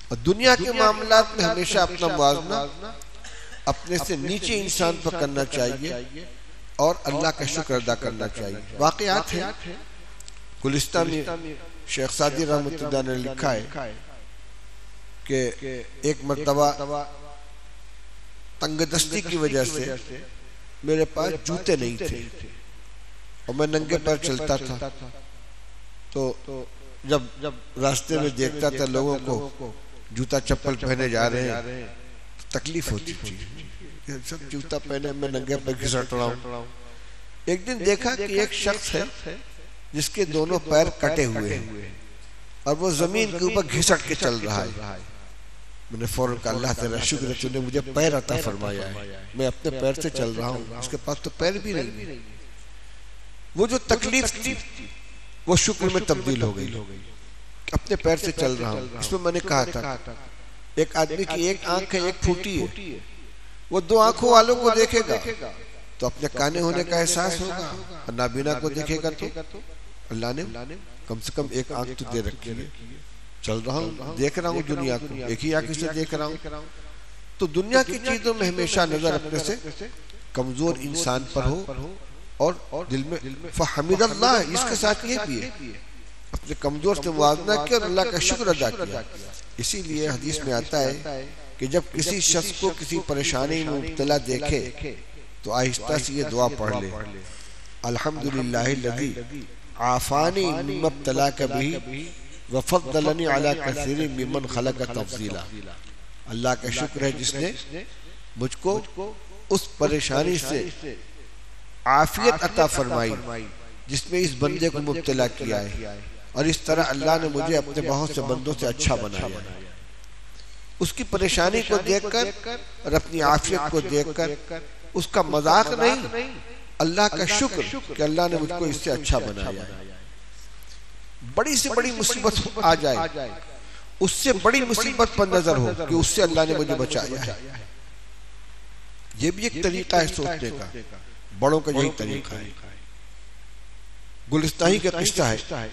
اور دنیا کے معاملات میں ہمیشہ اپنا موازنہ اپنے سے نیچے انسان پر کرنا چاہیے اور اللہ کا شکر ادا کرنا چاہیے. واقعات ہیں گلستہ میں شیخ سعدی رحمۃ اللہ نے لکھا ہے کہ ایک مرتبہ تنگ دستی کی وجہ سے میرے پاس جوتے نہیں تھے اور میں ننگے پیر چلتا تھا. تو جب راستے میں دیکھتا تھا لوگوں کو جوتا چپل پہنے جا رہے ہیں تکلیف ہوتی تھی، سب جوتا پہنے میں ننگے پیر گھسٹ رہا ہوں. ایک دن دیکھا کہ ایک شخص ہے جس کے دونوں پیر کٹے ہوئے ہیں اور وہ زمین کے اوپر گھسٹ کے چل رہا ہے. میں نے فوراً کہا اللہ تیرا شکر ہے تو نے مجھے پیر عطا فرمایا ہے، میں اپنے پیر سے چل رہا ہوں، اس کے پاس تو پیر بھی نہیں. وہ جو تکلیف تھی وہ شکر میں تبدیل ہو گئی، اپنے پیر سے چل رہا ہوں. اس میں میں نے کہا تھا ایک آدمی کی ایک آنکھ ہے ایک پھوٹی ہے، وہ 2 آنکھوں والوں کو دیکھے گا تو اپنے کانے ہونے کا احساس ہوگا اور نابینا کو دیکھے گا تو اللہ نے کم سے کم ایک آنکھ تو دے رکھی ہے، چل رہا ہوں دیکھ رہا ہوں دنیا کو ایک ہی آنکھ سے دیکھ رہا ہوں. تو دنیا کی چیزوں میں ہمیشہ نظر اپنے سے کمزور انسان پر ہو اور دل میں فحمد اللہ، اس کے ساتھ یہ بھی ہے اپنے کمزور سے موازنہ کیا اور اللہ کا شکر ادا کیا. اسی لیے حدیث میں آتا ہے کہ جب کسی شخص کو کسی پریشانی میں مبتلا دیکھے تو آہستہ سے یہ دعا پڑھ لے الحمدللہ الذی عافانی مما ابتلاک بہ وفضلنی علی کثیر ممن خلق تفضیلا. اللہ کا شکر ہے جس نے مجھ کو اس پریشانی سے عافیت عطا فرمائی جس میں اس بندے کو مبتلا کیا ہے، اور اس طرح اللہ نے مجھے اپنے بہت سے بندوں سے اچھا بنایا ہے. اس کی پریشانی کو دیکھ کر اور اپنی عافیت کو دیکھ کر اس کا مذاق نہیں، اللہ کا شکر کہ اللہ نے مجھ کو اس سے اچھا بنایا ہے. بڑی سے بڑی مصیبت آ جائے اس سے بڑی مصیبت پر نظر ہو کہ اس سے اللہ نے مجھے بچایا ہے. یہ بھی ایک طریقہ ہے سوچنے کا، بڑوں کا یہی طریقہ ہے. گلستانی کا قصہ ہے،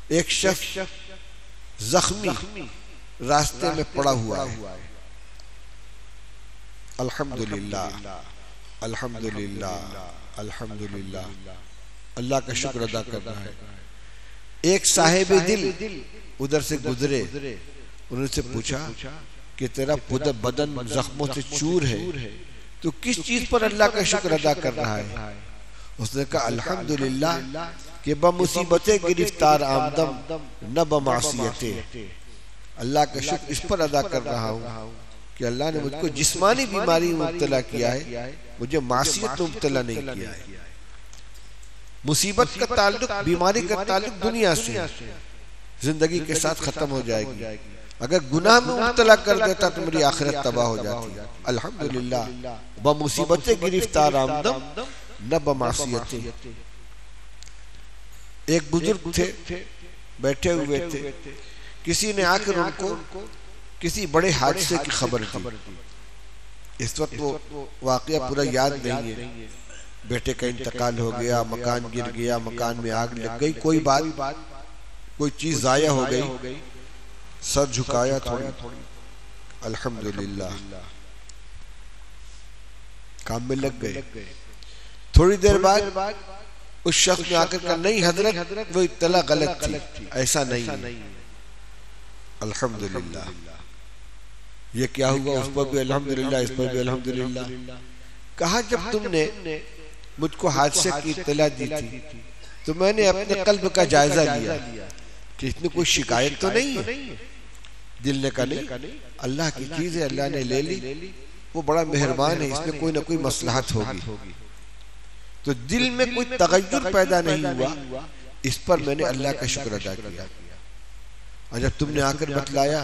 ایک شخص زخمی راستے میں پڑا ہوا ہے. الحمدللہ الحمدللہ الحمدللہ اللہ کا شکر ادا کر رہا ہے. ایک صاحب دل ادھر سے گزرے، انہوں سے پوچھا کہ تیرا بدن زخموں سے چور ہے تو کس چیز پر اللہ کا شکر ادا کر رہا ہے؟ اس نے کہا الحمدللہ کہ بمصیبت گرفتار آمدم نہ بمعصیتیں. اللہ کا شکر اس پر ادا کر رہا ہوں کہ اللہ نے مجھ کو جسمانی بیماری میں مبتلا کیا ہے، مجھے معصیت میں مبتلا نہیں کیا ہے. مصیبت کا تعلق، بیماری کا تعلق دنیا سے، زندگی کے ساتھ ختم ہو جائے گی اگر گناہ میں مبتلا کر دیتا تو میری آخرت تباہ ہو جاتی. الحمدللہ بمصیبت گرفتار آمدم نہ بمعصیت. ایک بزرگ تھے بیٹھے ہوئے تھے, کسی نے آ کر ان کو کسی بڑے حادثے کی خبر دی. اس وقت وہ واقعہ پورا یاد نہیں ہے, بیٹے کا انتقال ہو گیا, مکان گر گیا, مکان میں آگ لگ گئی, کوئی بات, کوئی چیز ضائع ہو گئی. سر جھکایا تھوڑی, الحمدللہ کام میں لگ گئے. تھوڑی دیر بعد اس شخص نے آ کر کہا نہیں حضرت وہ اطلاع غلط تھی, ایسا نہیں. الحمدللہ یہ کیا ہوا, اس پر بھی الحمدللہ, اس پر بھی الحمدللہ. کہا جب تم نے مجھ کو حادثے کی اطلاع دی تھی تو میں نے اپنے قلب کا جائزہ لیا کہ اس میں کوئی شکایت تو نہیں ہے. دل نے کہا نہیں, اللہ کی چیز ہے, اللہ نے لے لی, وہ بڑا مہربان ہے, اس میں کوئی نہ کوئی مصلحت ہوگی. تو دل میں کوئی تغیر پیدا نہیں ہوا, اس پر میں نے اللہ کا شکر ادا کیا. اور جب تم نے آ کر بتلایا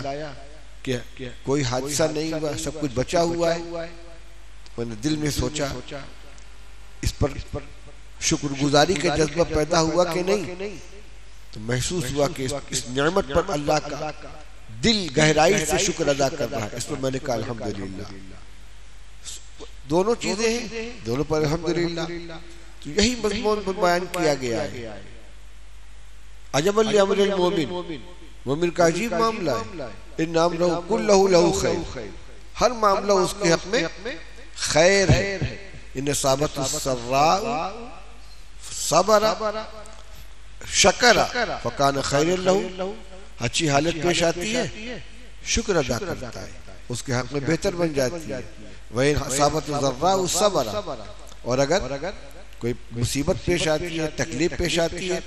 کہ کوئی حادثہ نہیں ہوا, سب کچھ بچا ہوا ہے, میں نے دل میں سوچا اس پر شکر گزاری کا جذبہ پیدا ہوا کہ نہیں. تو محسوس ہوا کہ اس نعمت پر اللہ کا دل گہرائی سے شکر ادا کر رہا ہے. اس پر میں نے کہا الحمدللہ. دونوں چیزیں ہیں, دونوں پر الحمدللہ. تو یہی مضمون پر بیان کیا گیا ہے. عجب لامر المومن, مومن کا عجیب معاملہ ہے. ان امرہ کلہ لہ خیر, ہر معاملہ اس کے حق میں خیر ہے. ان اصابت السراء صبر شکر فکان خیر لہ, اچھی حالت پیش آتی ہے شکر ادا کرتا ہے, اس کے حق میں بہتر بن جاتی ہے. وَإِنْ أَصَابَتْهُ ضَرَّاءُ صَبَرَ, اور اگر کوئی مصیبت پیش آتی ہے, تکلیف پیش آتی ہے,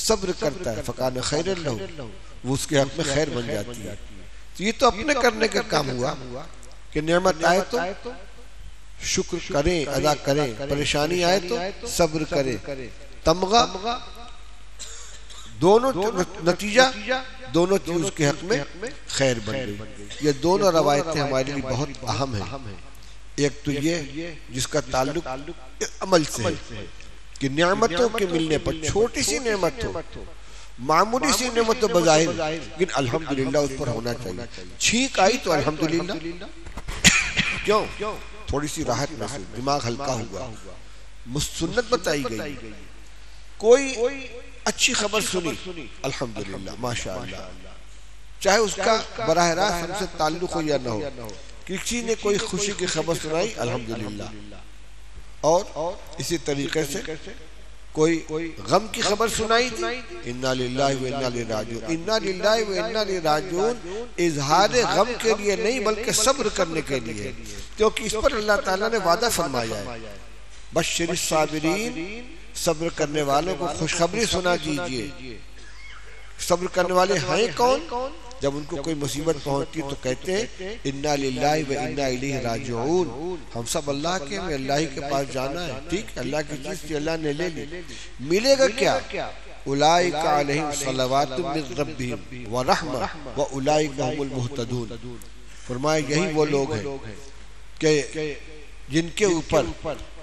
صبر کرتا ہے, فَقَانَ خَيْرًا لَهُ, وہ اس کے حق میں خیر بن جاتی ہے. تو یہ تو اپنے کرنے کا کام ہوا کہ نعمت آئے تو شکر کریں, ادا کریں, پریشانی آئے تو صبر کریں. تمغہ دونوں نتیجہ دونوں چیز کے حق میں خیر بن گئی. یہ دونوں روایتیں ہمارے لیے بہت اہم ہیں. ایک تو یہ جس کا تعلق عمل سے ہے کہ نعمتوں کے ملنے پر, چھوٹی سی نعمت ہو, معمولی سی نعمت بظاہر, لیکن الحمدللہ اس پر ہونا چاہیے. چھینک آئی تو الحمدللہ, کیوں, تھوڑی سی راحت محسوس, دماغ ہلکا ہوا, سنت بتائی گئی. کوئی اچھی خبر سنی الحمدللہ ماشاءاللہ, چاہے اس کا براہ راست ہم سے تعلق ہو یا نہ ہو. کسی نے کوئی خوشی کی خبر سنائی الحمدللہ, اور اسی طریقے سے کوئی غم کی خبر سنائی تھی, انا للہ و انا الیہ راجعون. انا للہ و انا الیہ راجعون اظہار غم کے لیے نہیں بلکہ صبر کرنے کے لیے, کیونکہ اس پر اللہ تعالیٰ نے وعدہ فرمایا ہے, بشر الصابرین, صبر کرنے والوں کو خوشخبری سنا دیجئے. صبر کرنے والے ہیں کون؟ جب ان کو کوئی مصیبت پہنچتی تو کہتے ہیں انا للہ و انا الیہ راجعون, ہم سب اللہ کے, ہمیں اللہ کے پاس جانا ہے. ٹھیک, اللہ کی چیز سے اللہ نے لے لی, ملے گا کیا؟ اولئک علیہم صلوات من ربہم ورحمہ واولئک هم المہتدون. فرمایا یہی وہ لوگ ہیں کہ جن کے اوپر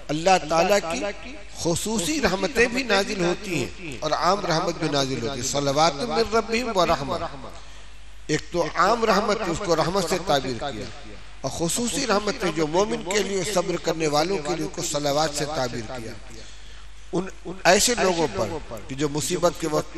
اللہ تعالیٰ کی خصوصی رحمتیں بھی نازل ہوتی ہیں اور عام رحمت بھی نازل ہوتی ہے. صلوات من ربہم ورحمہ, ایک تو عام رحمت اس کو رحمت سے تعبیر کیا, اور خصوصی رحمتیں جو مومن کے لیے, صبر کرنے والوں کے لیے, اس کو صلوات سے تعبیر کیا. ان ایسے لوگوں پر کہ جو مصیبت کے وقت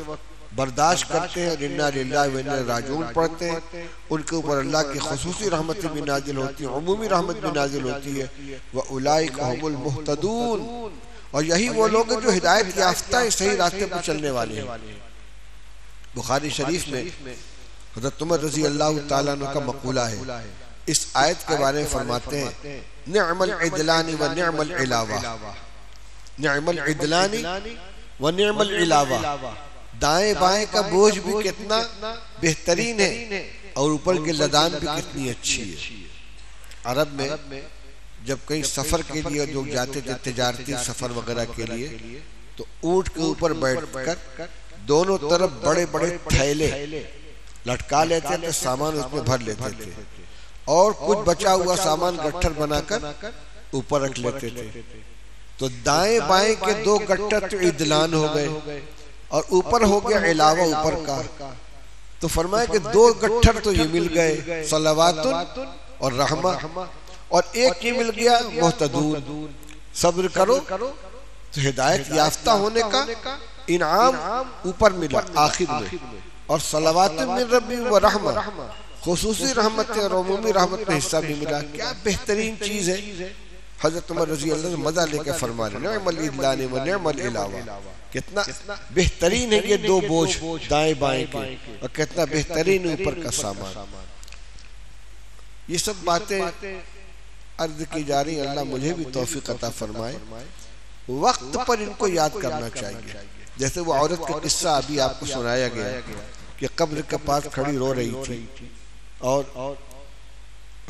برداشت کرتے ہیں اور انا للہ و انا الیہ راجعون پڑھتے ہیں, ان کے اوپر اللہ کی خصوصی رحمتیں بھی نازل ہوتی ہیں, عمومی رحمت بھی نازل ہوتی ہے. وَأُولَئِكَ هُمُ الْمُهْتَدُونَ, اور یہی وہ لوگ ہیں جو ہدایت یافتہ ہیں, صحیح راستے پر چلنے والے ہیں. بخاری شریف میں حضرت عمر رضی اللہ تعالیٰ عنہ کا مقولہ ہے, اس آیت کے بارے میں فرماتے ہیں نعم العدلان و نعم العلاوہ, نعم العدلان و نعم العلاوہ, دائیں بائیں کا بوجھ بھی کتنا بہترین ہے اور اوپر کی لدان بھی کتنی اچھی ہے. عرب میں جب کہیں سفر کے لیے لوگ جاتے تھے, تجارتی سفر وغیرہ کے لیے, تو اونٹ کے اوپر بیٹھ کر دونوں طرف بڑے بڑے تھیلے لٹکا لیتے تھے، سامان اس میں بھر لیتے تھے، اور کچھ بچا ہوا سامان گٹھر بنا کر اوپر رکھ لیتے تھے. تو دائیں بائیں کے دو گٹھر تو عدلان ہو گئے اور اوپر ہو گیا علاوہ اوپر کا. تو فرمایا کہ دو گٹھر تو یہ مل گئے صلوات اور رحمہ، اور ایک یہ مل گیا محتدون، صبر کرو. تو ہدایت یافتہ ہونے کا انعام اوپر ملا آخر میں، اور صلوات من ربی و رحمہ، خصوصی رحمت اور عمومی رحمت میں حصہ بھی ملا. کیا بہترین چیز ہے. حضرت عمر رضی اللہ عنہ مزہ لے کے فرما رہے نعم الادلان و نعم العلاوہ. کتنا بہترین ہے یہ دو بوجھ دائیں بائیں کے، اور کتنا بہترین اوپر کا سامان. یہ سب باتیں عرض کی جا رہی ہیں. اللہ مجھے بھی توفیق عطا فرمائے. وقت پر ان کو یاد کرنا چاہیے. جیسے وہ عورت کا قصہ ابھی آپ کو سنایا گیا کہ قبر کے پاس کھڑی رو رہی تھی، اور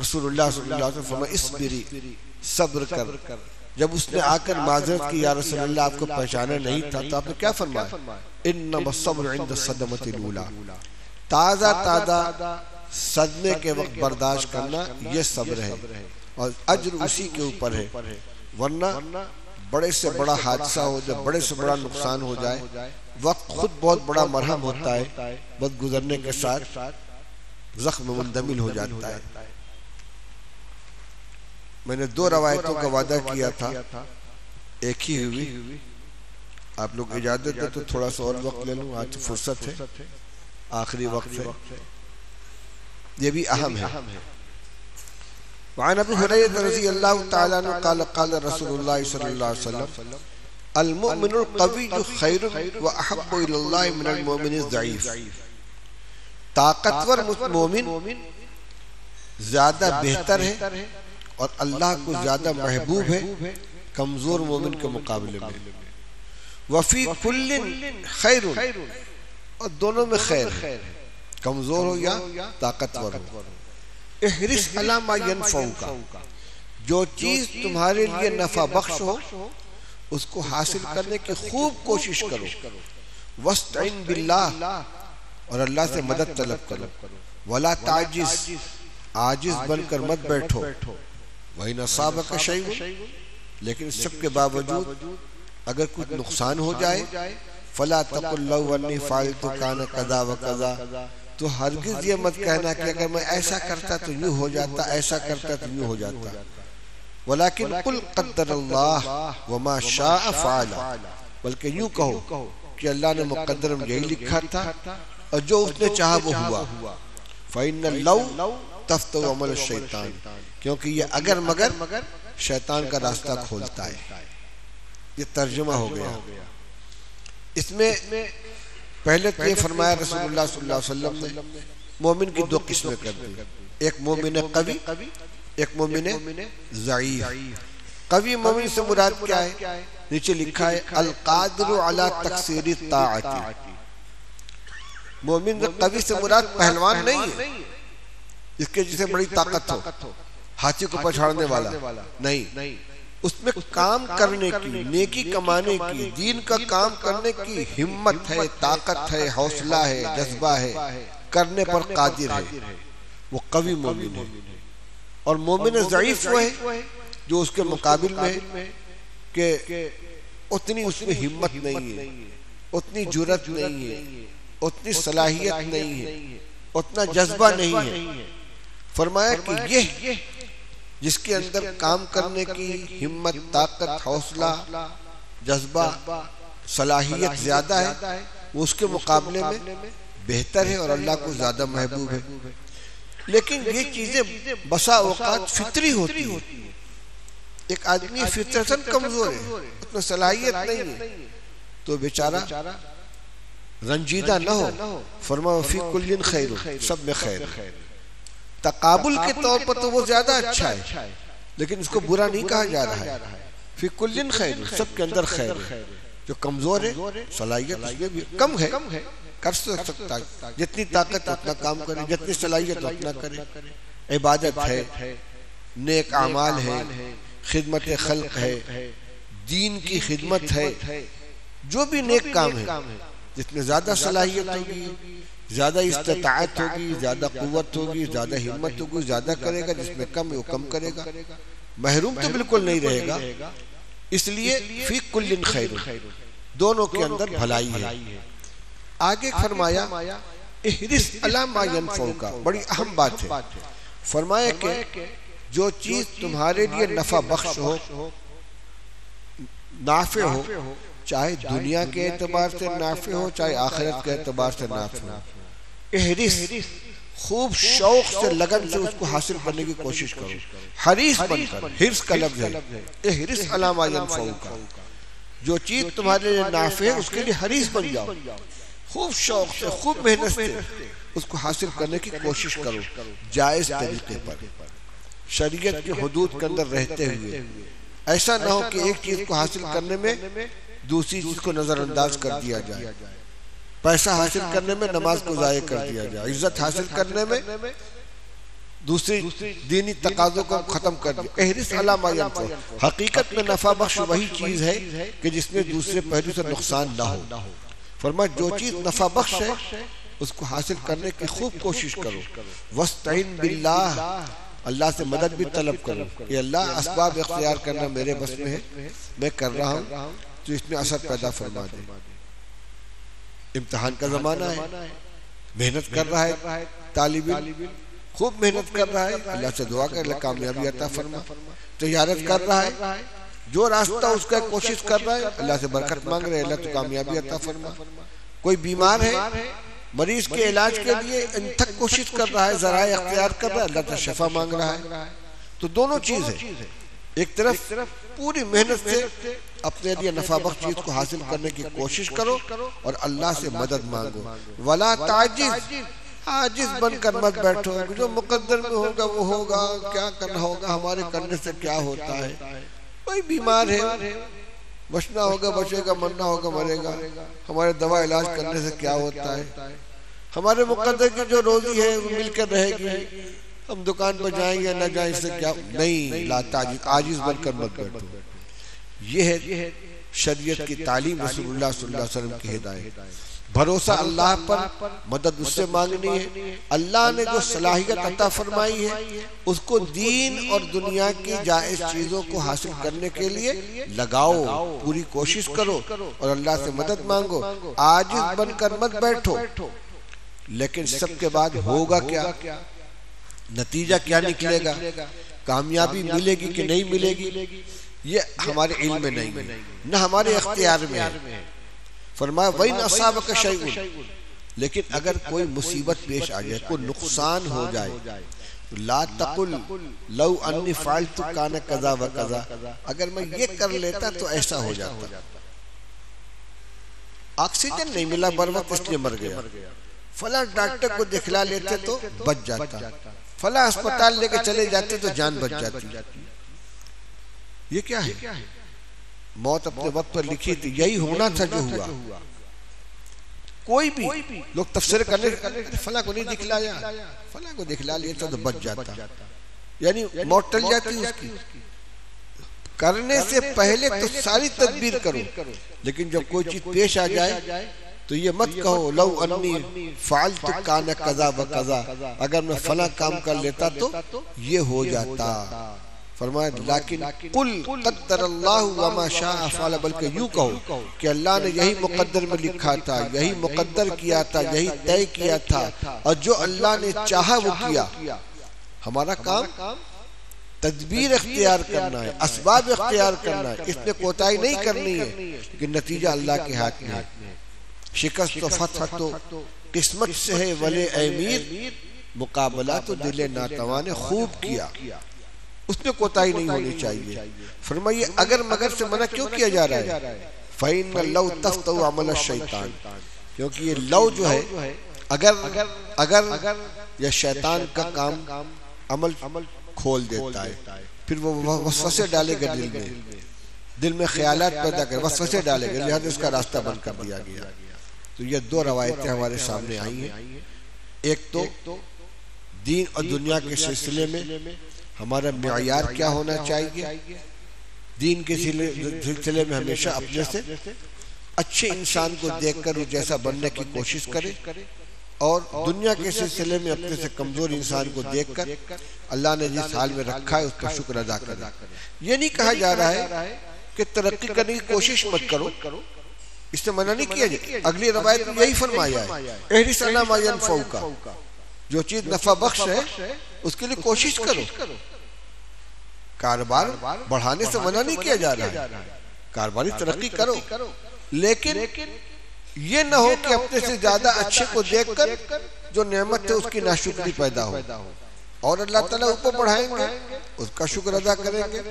رسول اللہ صلی اللہ علیہ وسلم فرمایا اصبری، صبر کر. جب اس نے آ کر معذرت کی یا رسول اللہ آپ کو پہچانا نہیں تھا، تو آپ نے کیا فرمایا؟ انما الصبر عند الصدمۃ الاولى، تازہ صدمے کے وقت برداشت کرنا یہ صبر ہے، اور اجر اسی کے اوپر ہے. ورنہ بڑے سے بڑا حادثہ ہو جائے، بڑے سے بڑا نقصان ہو جائے، وقت خود بہت بڑا مرہم ہوتا ہے، وقت گزرنے کے ساتھ زخم مندمل ہو جاتا ہے. میں نے دو روایتوں کا وعدہ کیا تھا، ایک ہی ہوئی. آپ لوگ اجازت دے تو تھوڑا سا اور وقت لے لوں، آج فرصت ہے، آخری وقت ہے، یہ بھی اہم ہے. وعن ابی ہریرہ رضی اللہ تعالیٰ عنہ قال قال رسول اللہ صلی اللہ علیہ وسلم المؤمن القوی خیر واحب الی اللہ من المؤمن الضعیف. طاقتور مومن زیادہ بہتر ہے اور اللہ کو زیادہ محبوب ہے کمزور مومن کے مقابلے میں. وفی کل خیر، اور دونوں میں خیر ہے، کمزور ہو یا طاقتور ہو. احرص علی ما ینفعک، جو چیز تمہارے لیے نفع بخش ہو اس کو حاصل کرنے کی خوب کوشش کرو. واستعن باللہ، اور اللہ سے مدد طلب کرو. ولا تعجز، عاجز بن کر مت بیٹھو. وَإِنْ أَصَابَكَ شَيْءٌ، لیکن سب کے باوجود اگر کچھ نقصان ہو جائے فَلَا تَقُلْ لَوْ أَنِّي فَعَلْتُ كَانَ كَذَا وَكَذَا، تو ہرگز یہ مت کہنا کہ اگر میں ایسا کرتا تو یوں ہو جاتا، ایسا کرتا تو یوں ہو جاتا. ولیکن قل قدر اللہ وما شاء فعل، بلکہ یوں کہو کہ اللہ نے مقدر میں یہی لکھا تھا اور جو اس نے چاہا وہ ہوا. فإن اللو تفتح عمل الشیطان، کیونکہ یہ اگر مگر شیطان کا راستہ کھولتا ہے. یہ ترجمہ ہو گیا. اس میں پہلے تو یہ فرمایا رسول اللہ صلی اللہ علیہ وسلم نے مومن کی دو قسمیں کر دی، ایک مومن قوی، ایک مومن ضعیف. قوی مومن سے مراد کیا ہے؟ نیچے لکھا ہے القادر علی تکثیر الطاعت. مومن قوی سے مراد پہلوان نہیں ہے، اس کے جسے بڑی طاقت ہو، ہاتھی کو پچھاڑنے والا نہیں. اس میں کام کرنے کی، نیکی کمانے کی، دین کا کام کرنے کی ہمت ہے، طاقت ہے، حوصلہ ہے، جذبہ ہے، کرنے پر قادر ہے. وہ قوی مومن ہے. اور مومن ضعیف وہ ہے جو اس کے مقابل میں ہے کہ اتنی اس میں ہمت نہیں ہے، اتنی جرت نہیں ہے، اتنی صلاحیت نہیں ہے، اتنا جذبہ نہیں ہے. فرمایا کہ یہ جس کے اندر کام کرنے کی ہمت، طاقت، حوصلہ، جذبہ، صلاحیت زیادہ ہے، وہ اس کے مقابلے میں بہتر ہے اور اللہ کو زیادہ محبوب ہے. لیکن یہ چیزیں بسا اوقات فطری ہوتی ہیں. ایک آدمی فطرتاً کمزور ہے، اتنا صلاحیت نہیں ہے، تو بیچارہ رنجیدہ نہ ہو. فرمایا فی کل خیر، سب میں خیر ہے. تقابل کے طور پر تو وہ زیادہ اچھا ہے، لیکن اس کو برا نہیں کہا جا رہا ہے. فی کل خیر، سب کے اندر خیر ہے. جو کمزور ہے صلاحیت اس میں بھی کم ہے، کر سکتا ہے، جتنی طاقت اتنا کام کرے، جتنی صلاحیت اتنا کرے. عبادت ہے، نیک اعمال ہے، خدمت خلق ہے، دین کی خدمت ہے، جو بھی نیک کام ہے، جتنے زیادہ صلاحیت ہوگی، زیادہ استطاعت ہوگی، زیادہ قوت ہوگی، زیادہ ہمت ہوگی، زیادہ کرے گا، جس میں کم ہے وہ کم کرے گا، محروم تو بالکل نہیں رہے گا۔ اس لیے فی کل خیر، دونوں کے اندر بھلائی ہے۔ آگے فرمایا احرص علی ما ینفعک، بڑی اہم بات ہے، فرمایا کہ جو چیز تمہارے لیے نفع بخش ہو، نافع ہو، چاہے دنیا کے اعتبار سے نافع ہو، چاہے آخرت کے اعتبار سے نافع ہو، احرص، خوب شوق سے لگن سے اس کو حاصل کرنے کی کوشش کرو، حریص بن کر، حرص کا لفظ ہے، احرص علی ما ینفعک، جو چیز تمہارے لیے نافع ہے اس کے لیے حریص بن جاؤ، خوب شوق سے، خوب محنت سے اس کو حاصل کرنے کی کوشش کرو، جائز طریقے پر، شریعت کی حدود کے اندر رہتے ہوئے۔ ایسا نہ ہو کہ ایک چیز کو حاصل کرنے میں دوسری چیز کو نظر انداز کر دیا جائے، پیسہ حاصل کرنے میں نماز کو ضائع کر دیا جائے، عزت حاصل کرنے میں دوسری دینی تقاضوں کو ختم کر دیا۔ احرص علی ما ینفعک، حقیقت میں نفع بخش وہی چیز ہے کہ جس میں دوسرے پہلو سے نقصان نہ ہو۔ فرمایا جو چیز نفع بخش ہے اس کو حاصل کرنے کی خوب کوشش کرو، وَاسْتَعِنْ بِاللَّهِ، اللہ سے مدد بھی طلب کرو کہ اللہ اسباب اختیار کرنا میرے بس میں ہے، میں کر رہا ہوں تو اس میں اثر پیدا فرما دے۔ امتحان کا زمانہ ہے، محنت کر رہا ہے طالب علم، خوب محنت کر رہا ہے، اللہ سے دعا کر اللہ کامیابی عطا فرما۔ تجارت کر رہا ہے، جو راستہ اس کا کوشش کر رہا ہے، اللہ سے برکت مانگ رہے ہیں، اللہ تو کامیابی عطا فرما۔ کوئی بیمار ہے، مریض کے علاج کے لیے انتھک کوشش کر رہا ہے، ذرائع اختیار کر رہا ہے، اللہ سے شفا مانگ رہا ہے۔ تو دونوں چیز ہے، ایک طرف پوری محنت سے اپنے لیے نفع بخش چیز کو حاصل کرنے کی کوشش کرو اور اللہ سے مدد مانگو۔ وَلَا تَعْجِزْ، عاجز بن کر مت بیٹھو، جو مقدر میں ہوگا وہ ہوگا، کیا کرنا ہوگا، ہمارے کرنے سے کیا ہوتا ہے۔ کوئی بیمار ہے، بچنا ہوگا بچے گا، مرنا ہوگا مرے گا، ہمارے دوا علاج کرنے سے کیا ہوتا ہے، ہمارے مقدر کی جو روزی ہے وہ مل کر رہے گی، ہم دکان پر جائیں گے نہ جائیں اس سے کیا نہیں۔ لا تعجز، عاجز بن کر مت بیٹھو۔ یہ ہے شریعت کی تعلیم، رسول اللہ صلی اللہ علیہ وسلم کی ہدایت۔ بھروسہ اللہ پر، مدد اس سے مانگنی ہے۔ اللہ نے جو صلاحیت عطا فرمائی ہے اس کو دین اور دنیا کی جائز چیزوں کو حاصل کرنے کے لیے لگاؤ، پوری کوشش کرو اور اللہ سے مدد مانگو، عاجز بن کر مت بیٹھو۔ لیکن سب کے بعد ہوگا کیا، نتیجہ کیا نکلے گا، کامیابی ملے گی کہ نہیں ملے گی، یہ ہمارے علم میں نہیں ہے، نہ ہمارے اختیار میں ہے۔ فرمایا وَإِنْ أَصَابَكَ شَيْءٌ، لیکن اگر کوئی مصیبت پیش آ جائے، کوئی نقصان ہو جائے، لا تقل لو انی فعلت کان کذا و کذا، اگر میں یہ کر لیتا تو ایسا ہو جاتا، آکسیجن نہیں ملا بر وقت اس لیے مر گیا، فلاں ڈاکٹر کو دکھلا لیتے تو بچ جاتا، فلاں اسپتال لے کے چلے جاتے تو جان بچ جاتی۔ یہ کیا ہے؟ موت اپنے وقت پر لکھی تھی، یہی ہونا تھا جو ہوا۔ کوئی بھی لوگ تفسیر کرنے فلاں کو نہیں دکھلایا، فلاں کو دکھلا لیتا تو بچ جاتا، یعنی موت ٹل جاتی اس کی۔ کرنے سے پہلے تو ساری تدبیر کرو، لیکن جب کوئی چیز پیش آ جائے تو یہ مت کہو لو انی فعلت کان کذا و کذا، اگر میں فلاں کام کر لیتا تو یہ ہو جاتا۔ فرمایا لیکن قل قدر اللہ وما شاء فعل، بلکہ یوں کہو کہ اللہ نے یہی مقدر میں لکھا تھا، یہی مقدر کیا تھا، یہی طے کیا تھا، اور جو اللہ نے چاہا وہ کیا۔ ہمارا کام تدبیر اختیار کرنا ہے، اسباب اختیار کرنا ہے، اس میں کوتاہی نہیں کرنی ہے، لیکن نتیجہ اللہ کے ہاتھ میں ہے۔ شکست و فتح تو قسمت سے ہے ولے اے میر، مقابلہ تو دل ناتواں نے خوب کیا، اس میں کوتاہی نہیں ہونی چاہیے۔ فرمائیے اگر مگر سے منع کیوں کیا جا رہا ہے؟ فَإِنَّ لَوْ تَفْتَوْ عَمَلَ الشَّيْطَانِ، کیونکہ یہ لو جو ہے اگر یہ شیطان کا کام عمل کھول دیتا ہے، پھر وہ وسوسے ڈالے گا دل میں خیالات پیدا کرے، وسوسے ڈالے گا، لہذا اس کا راستہ بند کر دیا گیا۔ تو یہ دو روایتیں ہمارے سامنے آئی ہیں، ایک تو دین اور دنیا کے سلسلے میں ہمارا معیار کیا ہونا چاہیے، دین کے سلسلے میں ہمیشہ اپنے سے اچھے انسان کو دیکھ کر وہ جیسا بننے کی کوشش کرے، اور دنیا کے سلسلے میں اپنے سے کمزور انسان کو دیکھ کر اللہ نے جس حال میں رکھا ہے اس کا شکر ادا کرے. یہ نہیں کہا جا رہا ہے کہ ترقی کرنے کی کوشش مت کرو، اس سے منع نہیں کیا جائے. اگلی روایت میں یہی فرمایا ہے احرص علی ما ینفعک، جو چیز نفع بخش ہے اس کے لیے کوشش کرو. کاروبار بڑھانے سے منع نہیں کیا جا رہا ہے، کاروباری ترقی کرو، لیکن یہ نہ ہو کہ اپنے سے زیادہ اچھے کو دیکھ کر جو نعمت ہے اس کی ناشکری پیدا ہو. اور اللہ تعالیٰ اوپر بڑھائیں گے اس کا شکر ادا کریں گے،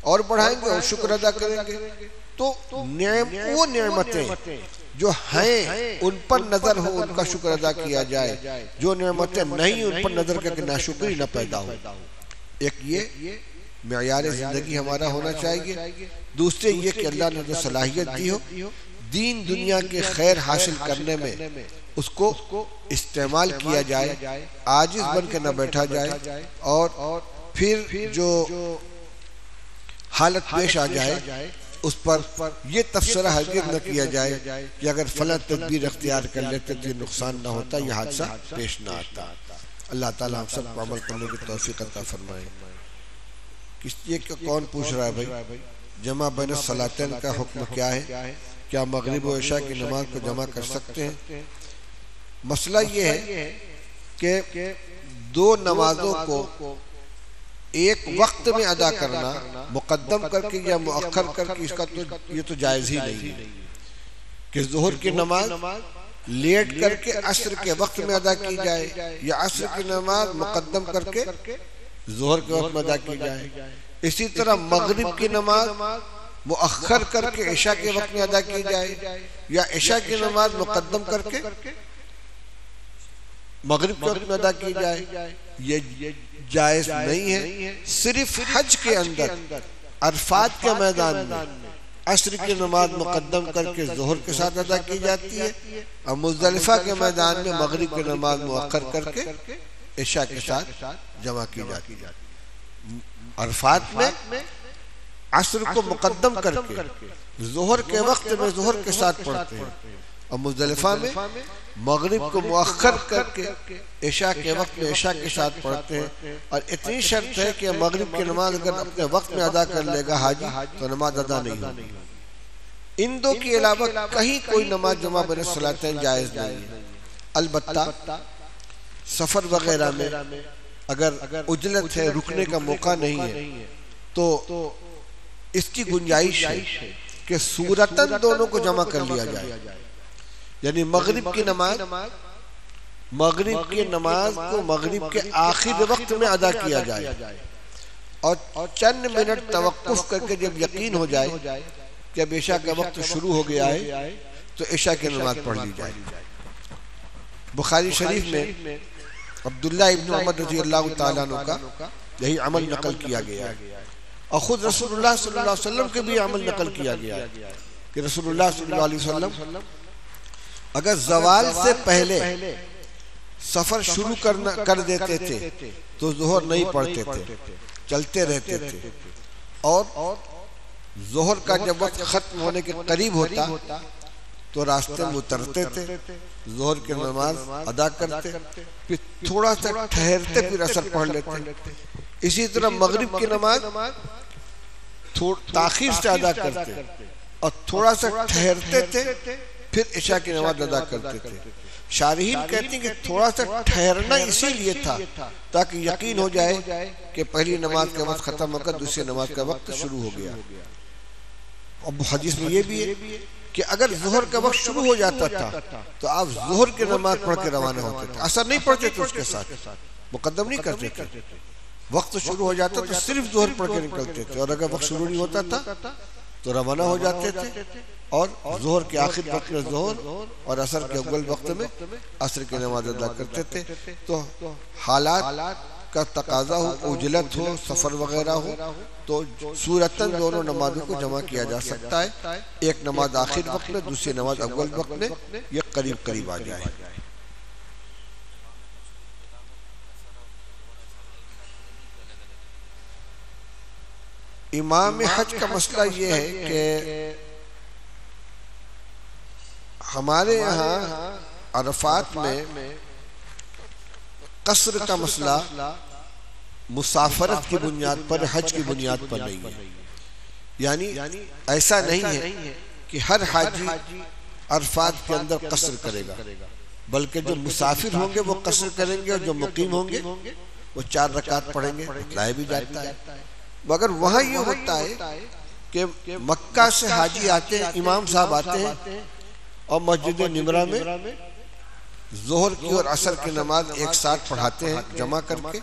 اور بڑھائیں گے اور شکر ادا کریں گے. تو وہ نعمتیں جو ہیں ان پر نظر ہو، ان کا شکر ادا کیا جائے. جو نعمتیں نہیں ان پر نظر کر کے ناشکری نہ پیدا ہو. ایک یہ معیار زندگی ہمارا ہونا چاہیے. دوسرے یہ کہ اللہ نے جو صلاحیت دی ہو دین دنیا کے خیر حاصل کرنے میں اس کو استعمال کیا جائے، عاجز بن کے نہ بیٹھا جائے، اور پھر جو حالت پیش آ جائے اس پر یہ تبصرہ ہرگز نہ کیا جائے کہ اگر فلاں تدبیر اختیار کر لیتے تو یہ نقصان نہ ہوتا، یہ حادثہ پیش نہ آتا. اللہ تعالیٰ ہم سب کو عمل کرنے کی توفیق عطا فرمائے. یہ کون پوچھ رہا ہے بھائی جمع بین الصلاتین کا حکم کیا ہے؟ کیا مغرب و عشاء کی نماز کو جمع کر سکتے ہیں؟ مسئلہ یہ ہے کہ دو نمازوں کو ایک وقت میں ادا کرنا، مقدم کر کے یا مؤخر کر کے، اس کا یہ تو جائز ہی نہیں ہے کہ ظہر کی نماز لیٹ کر کے عصر کے وقت میں ادا کی جائے یا عصر کی نماز مقدم کر کے ظہر کے وقت میں ادا کی جائے. اسی طرح مغرب کی نماز مؤخر کر کے عشاء کے وقت میں ادا کی جائے یا عشاء کی نماز مقدم کر کے مغرب کے وقت میں ادا کی جائے. یہ جائز نہیں ہے. صرف حج کے اندر عرفات کے میدان میں عصر کی نماز مقدم کر کے ظہر کے ساتھ ادا کی جاتی ہے، اور مزدلفہ کے میدان میں مغرب کی نماز مؤخر کر کے عشاء کے ساتھ جمع کی جاتی ہے. عرفات میں عصر کو مقدم کر کے ظہر کے وقت میں ظہر کے ساتھ پڑھتے ہیں، اور مزدلفہ میں مغرب کو مؤخر کر کے عشاء کے وقت میں عشاء کے ساتھ پڑھتے ہیں. اور اتنی شرط ہے کہ مغرب کی نماز اگر اپنے وقت میں ادا کر لے گا حاجی تو نماز ادا نہیں ہوگی. ان دو کے علاوہ کہیں کوئی نماز جمع بین الصلاتین جائز نہیں ہے. البتہ سفر وغیرہ میں اگر عجلت ہے، رکنے کا موقع نہیں ہے، تو اس کی گنجائش ہے کہ صورتاً دونوں کو جمع کر لیا جائے. یعنی مغرب کی نماز کو مغرب کے آخر وقت میں ادا کیا جائے، اور چند منٹ توقف کر کے جب یقین ہو جائے کہ اب عشاء کا وقت شروع ہو گیا ہے تو عشاء کی نماز پڑھ لی جائے. بخاری شریف میں عبداللہ ابن عمر رضی اللہ تعالیٰ عنہ کا یہی عمل نقل کیا گیا ہے، اور خود رسول اللہ صلی اللہ علیہ وسلم کے بھی عمل نقل کیا گیا ہے کہ رسول اللہ صلی اللہ علیہ وسلم اگر زوال سے پہلے سفر شروع کر دیتے تھے تو ظہر نہیں پڑھتے تھے، چلتے رہتے تھے، اور ظہر کا جب وقت ختم ہونے کے قریب ہوتا تو راستے میں اترتے تھے، ظہر کی نماز ادا کرتے، پھر تھوڑا سا ٹھہرتے پھر عصر پڑھ لیتے. اسی طرح مغرب کی نماز تاخیر سے ادا کرتے اور تھوڑا سا ٹھہرتے تھے، پھر عشاء کی نماز ادا کرتے تھے. شارحین کہتے ہیں کہ تھوڑا سا ٹھہرنا اسی لیے تھا تاکہ یقین ہو جائے کہ پہلی نماز کا وقت ختم ہو کر دوسری نماز کا وقت شروع ہو گیا. اب حدیث میں یہ بھی ہے کہ اگر ظہر کا وقت شروع ہو جاتا تھا تو آپ ظہر کی نماز پڑھ کے روانہ ہوتے تھے، عصر نہیں پڑھتے تھے، اس کے ساتھ مقدم نہیں کرتے تھے. وقت شروع ہو جاتا تو صرف ظہر پڑھ کے نکلتے تھے، اور اگر وقت شروع نہیں ہوتا تھا تو روانہ ہو جاتے تھے، اور ظہر کے آخر وقت میں ظہر اور عصر کے اول وقت میں عصر کی نماز ادا کرتے تھے. تو حالات کا تقاضا ہو، عجلت ہو، سفر وغیرہ ہو، تو صورتاً دونوں نمازوں کو جمع کیا جا سکتا ہے. ایک نماز آخر وقت میں، دوسری نماز اول وقت میں، یہ قریب آ جائے. امام حج کا مسئلہ یہ ہے کہ ہمارے یہاں عرفات میں قصر کا مسئلہ مسافرت کی بنیاد پر حج کی بنیاد پر نہیں ہے. یعنی ایسا نہیں ہے کہ ہر حاجی عرفات کے اندر قصر کرے گا، بلکہ جو مسافر ہوں گے وہ قصر کریں گے، اور جو مقیم ہوں گے وہ 4 رکعت پڑھیں گے. بتلایا بھی جاتا ہے. مگر وہاں یہ ہوتا ہے کہ مکہ سے حاجی آتے ہیں، امام صاحب آتے ہیں اور مسجد نمرہ میں ظہر کی اور عصر کی نماز ایک ساتھ پڑھاتے ہیں جمع کر کے،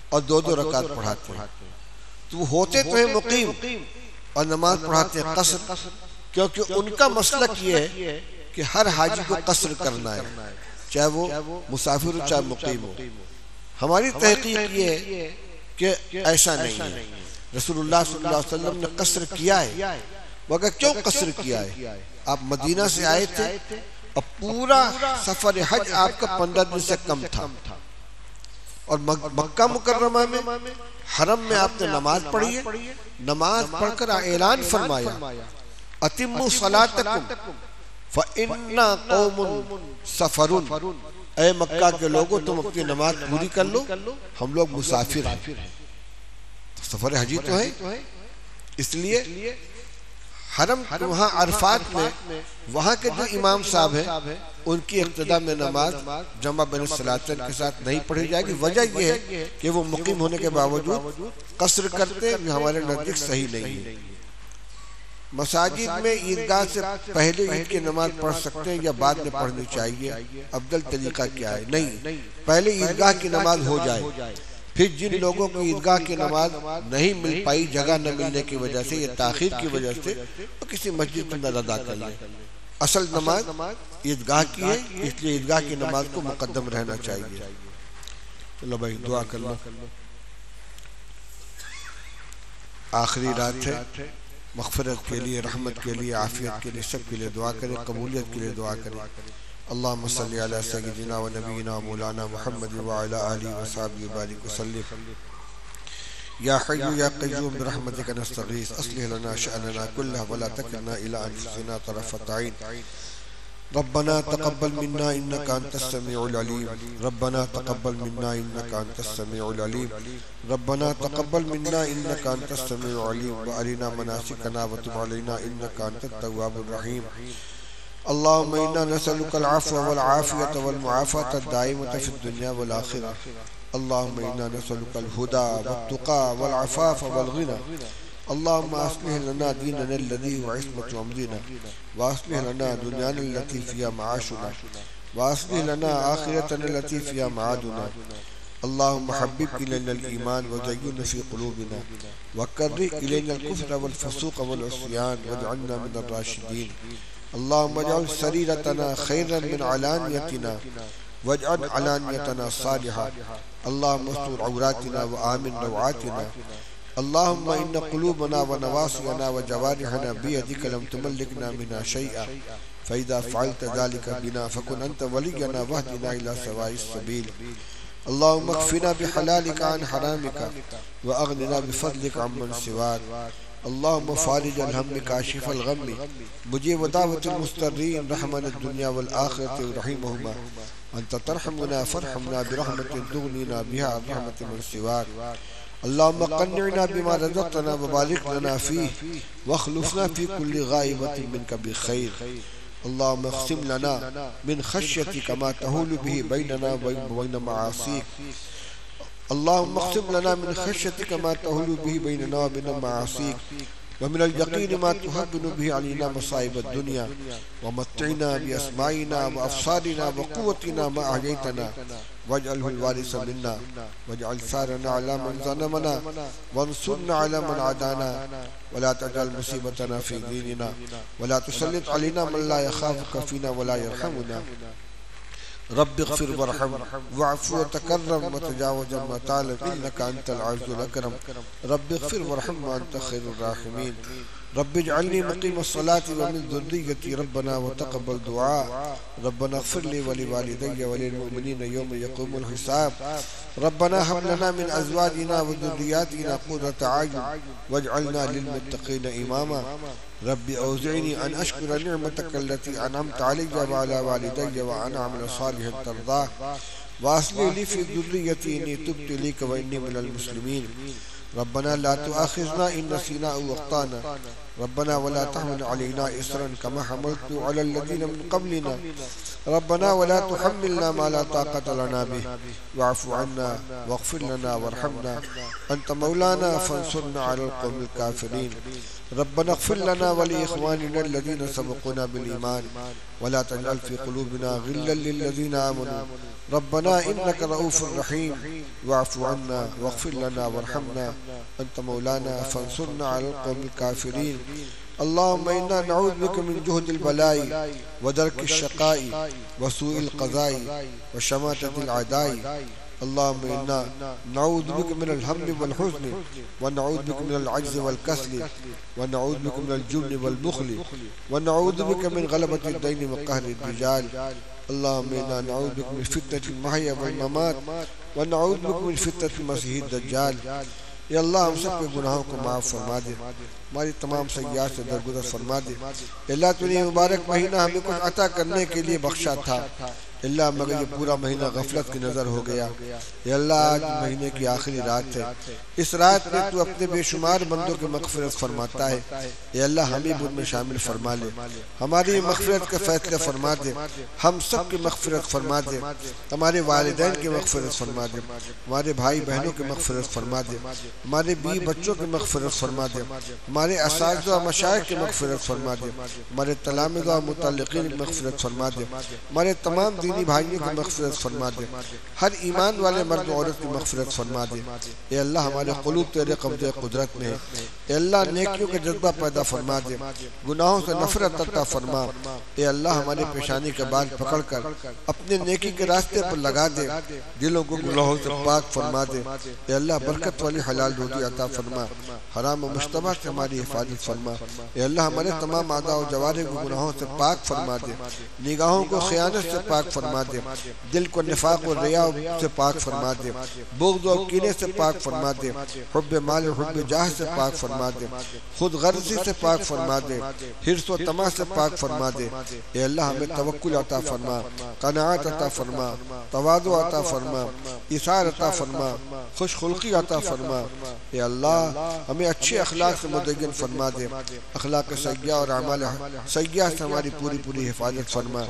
اور 2 رکعت پڑھاتے ہیں. تو وہ ہوتے تو ہیں مقیم اور نماز پڑھاتے ہیں قصر، کیونکہ ان کا مسلک یہ ہے کہ ہر حاجی کو قصر کرنا ہے، چاہے وہ مسافر ہو چاہے مقیم ہو. ہماری تحقیق یہ ہے کہ ایسا نہیں ہے. رسول اللہ صلی اللہ علیہ وسلم نے قصر کیا ہے. مگر کیوں قصر کیا ہے؟ آپ مدینہ سے آئے تھے اور پورا سفر حج آپ کا 15 دن سے کم تھا، اور مکہ مکرمہ میں حرم میں آپ نے نماز پڑھی ہے. نماز پڑھ کر اعلان فرمایا اتموا صلاتکم فإنا قوم سفرون، اے مکہ کے لوگوں تم اپنی نماز پوری کر لو، ہم لوگ مسافر ہیں. سفر حجی تو ہے. اس لیے حرم وہاں عرفات میں وہاں کے جو امام صاحب ہیں ان کی اقتداء میں نماز جمع بین الصلاتین کے ساتھ نہیں پڑھی جائے گی. وجہ یہ ہے کہ وہ مقیم ہونے کے باوجود قصر کرتے ہیں، جو ہمارے نزدیک صحیح نہیں ہے. مساجد میں عیدگاہ سے پہلے عید کی نماز پڑھ سکتے ہیں یا بعد میں پڑھنی چاہیے؟ افضل طریقہ کیا ہے؟ نہیں، پہلے عیدگاہ کی نماز ہو جائے، پھر جن لوگوں کو عیدگاہ کی نماز نہیں مل پائی جگہ نہ ملنے کی وجہ سے یا تاخیر کی وجہ سے، تو کسی مسجد میں ادا کر لیں. اصل نماز عیدگاہ کی ہے، اس لیے عیدگاہ کی نماز کو مقدم رہنا چاہیے. چلو بھائی دعا کر لو. آخری رات ہے، مغفرت کے لیے، رحمت کے لیے، عافیت کے لیے، سب کے لیے دعا کریں، قبولیت کے لیے دعا کریں. اللہم صلی علی سیدنا و نبینا مولانا محمد وعلی آلہ وصحبہ وبارک وسلم. یا حی یا قیوم برحمتک نستغیث اصلح لنا شأننا کلہ ولا تکلنا الی انفسنا طرفۃ عین. ربنا تقبل منا انك انت السميع العليم. ربنا تقبل منا انك انت السميع العليم. ربنا تقبل منا انك انت السميع العليم وارنا مناسكنا وتب علينا انك انت التواب الرحيم. اللهم انا نسألك العفو والعافية والمعافاة الدائمة في الدنيا والآخرة. اللهم انا نسألك الهدى والتقى والعفاف والغنى. اللهم اصلح لنا ديننا الذي هو عصمة امرنا، واصلح لنا دنيانا التي فيها معاشنا، واصلح لنا آخرتنا التي فيها معادنا. اللهم حبب إلينا الإيمان وزينه في قلوبنا، وكره إلينا الكفر والفسوق والعصيان واجعلنا من الراشدين. اللهم اجعل سريرتنا خيرا من علانيتنا، واجعل علانيتنا صالحة. اللهم استر عوراتنا وآمن روعاتنا. اللهم إن قلوبنا ونواصينا وجوارحنا بيدك لم تملكنا منها شيئا، فإذا فعلت ذلك بنا فكن أنت ولينا واهدنا إلى سواء السبيل. اللهم اكفنا بحلالك عن حرامك، وأغننا بفضلك عمن سواك. اللهم فارج الهم كاشف الغم، مجيب دعوة المضطرين، رحمن الدنيا والآخرة ورحيمهما. أنت ترحمنا فارحمنا برحمة تغنينا بها عن رحمة من سواك. اللهم قنعنا بما رزقتنا وبارك لنا فيه، واخلفنا في كل غائبة منك بخير. اللهم اقسم لنا من خشيتك ما تهول به بيننا وبين معاصيك. اللهم اقسم لنا من خشيتك ما تهول به بيننا وبين معاصيك، ومن اليقين ما تهون به علينا مصائب الدنيا، ومتعنا بأسماعنا وأبصارنا وقوتنا ما أحييتنا، واجعله الوارث منا، واجعل ثارنا على من ظلمنا، وانصرنا على من عادانا، ولا تجعل مصيبتنا في ديننا، ولا تسلط علينا من لا يخافك فينا ولا يرحمنا. رب اغفر وارحم واعف وتكرم وتجاوز ما تعلم انك انت العز الاكرم. رب اغفر وارحم وانت خير الراحمين. رب اجعلني مقيم الصلاة ومن ذريتي ربنا وتقبل دعاء ربنا اغفر لي ولوالدي وللمؤمنين يوم يقوم الحساب ربنا هب لنا من أزواجنا وذرياتنا قرة أعين واجعلنا للمتقين إماما رب أوزعني أن أشكر نعمتك التي أنعمت علي وعلى والدي وأن أعمل صالحا ترضاه وأصلح لي في ذريتي إني تبت إليك وإني من المسلمين ربنا لا تؤاخذنا إن نسينا أو أخطأنا ربنا ولا تحمل علينا إصرا كما حملت على الذين من قبلنا ربنا ولا تحملنا ما لا طاقة لنا به واعف عنا واغفر لنا وارحمنا أنت مولانا فانصرنا على القوم الكافرين ربنا اغفر لنا ولإخواننا الذين سبقونا بالإيمان ولا تجعل في قلوبنا غلا للذين آمنوا ربنا إنك رؤوف رحيم واعف عنا واغفر لنا وارحمنا أنت مولانا فانصرنا على القوم الكافرين اللهم إنا نعوذ بك من جهد البلاء ودرك الشقاء وسوء القضاء وشماتة الأعداء اللهم إنا نعوذ بك من الهم والحزن ونعوذ بك من العجز والكسل ونعوذ بك من الجبن والبخل ونعوذ بك من غلبة الدين وقهر الرجال اللهم إنا نعوذ بك من فتنة المحيا والممات ونعوذ بك من فتنة المسيح الدجال یا اللہ ہم سب کے گناہوں کو معاف فرما دے ہماری تمام سیئات سے درگزر فرما دے اللہ تو نے مبارک مہینہ ہمیں کچھ عطا کرنے کے لیے بخشا تھا اللہ مگر یہ پورا مہینہ غفلت کی نظر ہو گیا یا اللہ آج مہینے کی آخری رات ہے اس رات میں تو اپنے بے شمار بندوں کی مغفرت فرماتا ہے یا اللہ ہمیں ان میں شامل فرما لے ہماری مغفرت کا فیصلہ فرما دے ہم سب کی مغفرت فرما دے ہمارے والدین کی مغفرت فرما دے ہمارے بھائی بہنوں کی مغفرت فرما دے ہمارے بیوی بچوں کی مغفرت فرما دے ہمارے اساتذہ و مشائخ کی مغفرت فرما دے ہمارے تلامذہ و متعلقین کی مغفرت فرما دے ہمارے تمام دینی بھائیوں کی مغفرت فرما دے ہر ایمان والے مرد و عورت کی مغفرت فرما دے اے اللہ ہمارے قلوب تیرے قبضے قدرت میں ہے اے اللہ نیکیوں کا جذبہ پیدا فرما دے گناہوں سے نفرت عطا فرما اے اللہ ہمارے پیشانی کے بال پکڑ کر اپنے نیکی کے راستے پر لگا دے دلوں کو گناہوں سے پاک فرما دے اے اللہ برکت والی حلال روزی عطا فرما حرام و مشتبہ سے ہماری حفاظت فرما اے اللہ ہمارے تمام اعضاء و جوارح کو گناہوں سے پاک فرما دے نگاہوں کو خیانت سے پاک فرما دے دل کو نفاق و ریا سے پاک فرما دے بغض و کینے سے پاک فرما دے حب مال و حب جاہ سے پاک فرما دے خود غرضی سے پاک فرما دے حرص و طمع سے پاک فرما دے اے اللہ ہمیں توکل عطا فرما قناعت عطا فرما تواضع عطا فرما ایثار عطا فرما خوش خلقی عطا فرما اے اللہ ہمیں اچھے اخلاق سے مدین فرما دے اخلاق سیئہ اور اعمال سیئہ سے ہماری پوری حفاظت فرما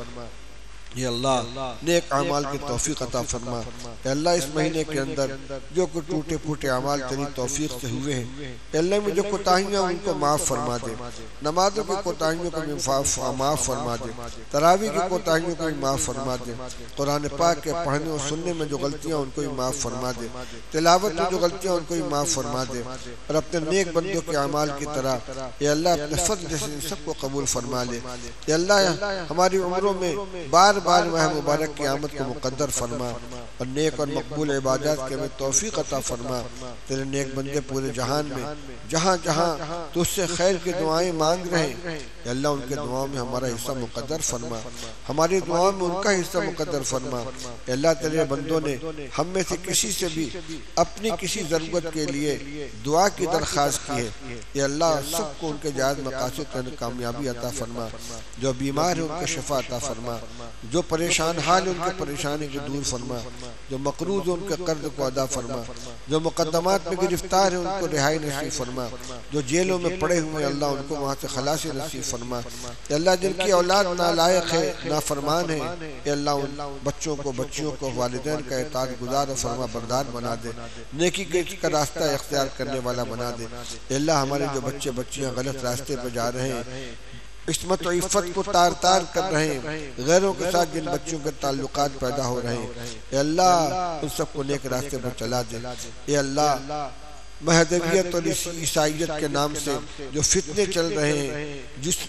یا اللہ نیک اعمال کی توفیق عطا فرما اے اللہ اس مہینے کے اندر جو کچھ ٹوٹے پھوٹے اعمال تیری توفیق سے ہوئے ہیں اے اللہ میں جو کوتاہیاں ان کو معاف فرما دے نمازوں کی کوتاہیوں کو معاف فرما دے تراویح کی کوتاہیوں کو معاف فرما دے قرآن پاک کے پڑھنے اور سننے میں جو غلطیاں ان کو معاف فرما دے تلاوت میں جو غلطیاں ان کو معاف فرما دے اور اپنے نیک بندوں کے اعمال کی طرح اے اللہ اپنے فضل سے سب کو قبول فرما لے اے اللہ ہماری عمروں میں بار ماہ مبارک کی آمد کو مقدر فرما اور نیک اور مقبول عبادات کے میں توفیق عطا فرما تیرے نیک بندے پورے جہان میں جہاں جہاں تو اس سے خیر کی دعائیں مانگ رہے ہیں اے اللہ ان کے دعاؤں میں ہمارا حصہ مقدر فرما ہماری دعاؤں میں ان کا حصہ مقدر فرما اے اللہ تیرے بندوں نے ہم میں سے کسی سے بھی اپنی کسی ضرورت کے لیے دعا کی درخواست کی ہے اے اللہ سب کو ان کے جائز مقاصد کا کامیابی عطا فرما جو بیمار ہیں ان کے شفا عطا فرما جو پریشان حال ان کے پریشانی کو دور فرما جو مقروض ان کے قرض کو ادا فرما جو مقدمات میں گرفتار ہیں ان کو رہائی نصیب فرما جو جیلوں میں پڑے ہوئے اللہ ان کو وہاں سے خلاصی نصیب فرما اے اللہ جن کی اولاد نالائق ہے نافرمان ہے اے اللہ ان بچوں کو بچیوں کو والدین کا اطاعت گزار و فرما بردار بنا دے نیکی کا راستہ اختیار کرنے والا بنا دے اے اللہ ہمارے جو بچے بچیاں غلط راستے پہ جا رہے ہیں عصمت و عفت کو تار تار کر رہے ہیں غیروں کے ساتھ جن بچوں کے تعلقات پیدا ہو رہے ہیں اے اللہ ان سب کو نیک راستے پر چلا دے اے اللہ مہدویت اور عیسائیت کے نام سے جو فتنے چل رہے ہیں،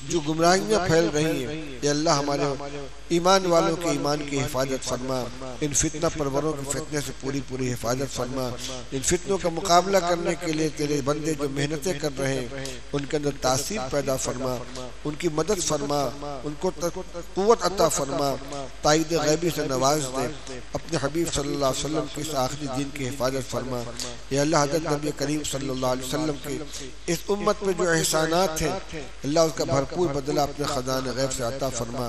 جو گمراہیاں پھیل رہی ہیں، یا اللہ ہمارے ایمان والوں کے ایمان کی حفاظت فرما، ان فتنہ پروروں کے فتنے سے پوری پوری حفاظت فرما، ان فتنوں کا مقابلہ کرنے کے لیے تیرے بندے جو محنتیں کر رہے ہیں ان کے اندر تاثیر پیدا فرما، ان کی مدد فرما، ان کو قوت عطا فرما، تائید غیبی سے نواز دے، اپنے حبیب صلی اللہ علیہ وسلم کے اس آخری دین کی حفاظت فرما۔ یا اللہ حضرت نبی کریم صلی اللہ علیہ وسلم کے اس امت میں جو احسانات ہیں اللہ اس کا بھرپور بدلہ اپنے خزانہ غیب سے عطا فرما۔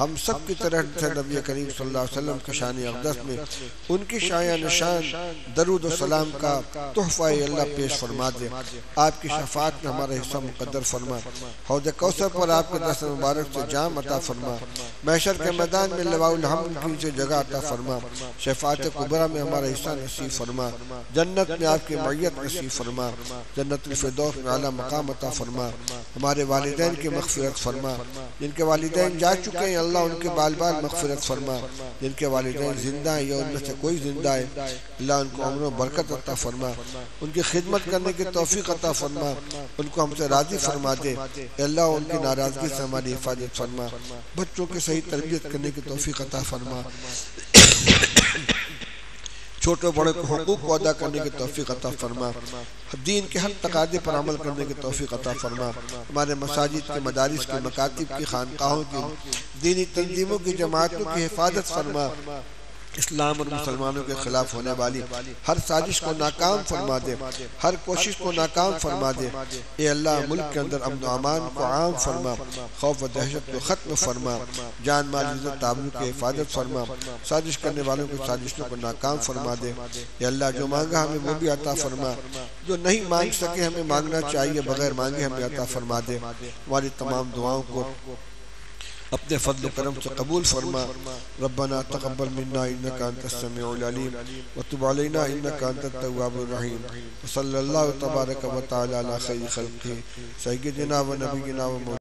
ہم سب کی طرح سے نبی کریم صلی اللہ علیہ وسلم کی شان اقدس میں ان کی شایع نشان درود و سلام کا تحفہ اللہ پیش فرما دے۔ آپ کی شفاعت میں ہمارا حصہ مقدر فرما، حوض کوثر پر آپ کے دست مبارک سے جام عطا فرما، محشر کے میدان میں لواء الحمد کی سے جگہ عطا فرما، شفاعت کبریٰ میں ہمارا حصہ نصیب فرما، جنت میں آپ کی معیت نصیب فرما، جنت الفردوس میں اعلیٰ مقام عطا فرما، ہمارے والدین کی مغفرت فرما، جن کے والدین جا چکے ہیں اللہ ان کے بال بال مغفرت فرما، جن کے والدین زندہ ہیں یا ان میں سے کوئی زندہ ہے اللہ ان کو عمر و برکت عطا فرما، ان کی خدمت کرنے کی توفیق عطا فرما، ان کو ہم سے راضی فرما دے اے اللہ، ان کی ناراضگی سے ہماری حفاظت فرما، بچوں کی صحیح تربیت کرنے کی توفیق عطا فرما، چھوٹے بڑے کو حقوق کو ادا کرنے کی توفیق عطا فرما، دین کے ہر تقاضے پر عمل کرنے کی توفیق عطا فرما، ہمارے مساجد کے مدارس کے مکاتب کی خانقاہوں کی دینی تنظیموں کی جماعتوں کی حفاظت فرما، اسلام اور مسلمانوں کے خلاف ہونے والی ہر سازش کو ناکام فرما دے، ہر کوشش کو ناکام فرما دے اے اللہ، ملک کے اندر امن و امان کو عام فرما، خوف و دہشت کو ختم فرما، جان مال عزت آبرو کی حفاظت فرما، سازش کرنے والوں کی سازشوں کو ناکام فرما دے اے اللہ، جو مانگا ہمیں وہ بھی عطا فرما، جو نہیں مانگ سکے ہمیں مانگنا چاہیے بغیر مانگے ہمیں عطا فرما دے، ہماری تمام دعاؤں کو اپنے فضل و کرم سے قبول فرما، ربنا تقبل منا انکا انت السمیع العلیم وتب علینا انکا انت التواب الرحیم، وصلی اللہ تبارک و تعالی علی خیر خلقہ سیدنا و نبینا و مولانا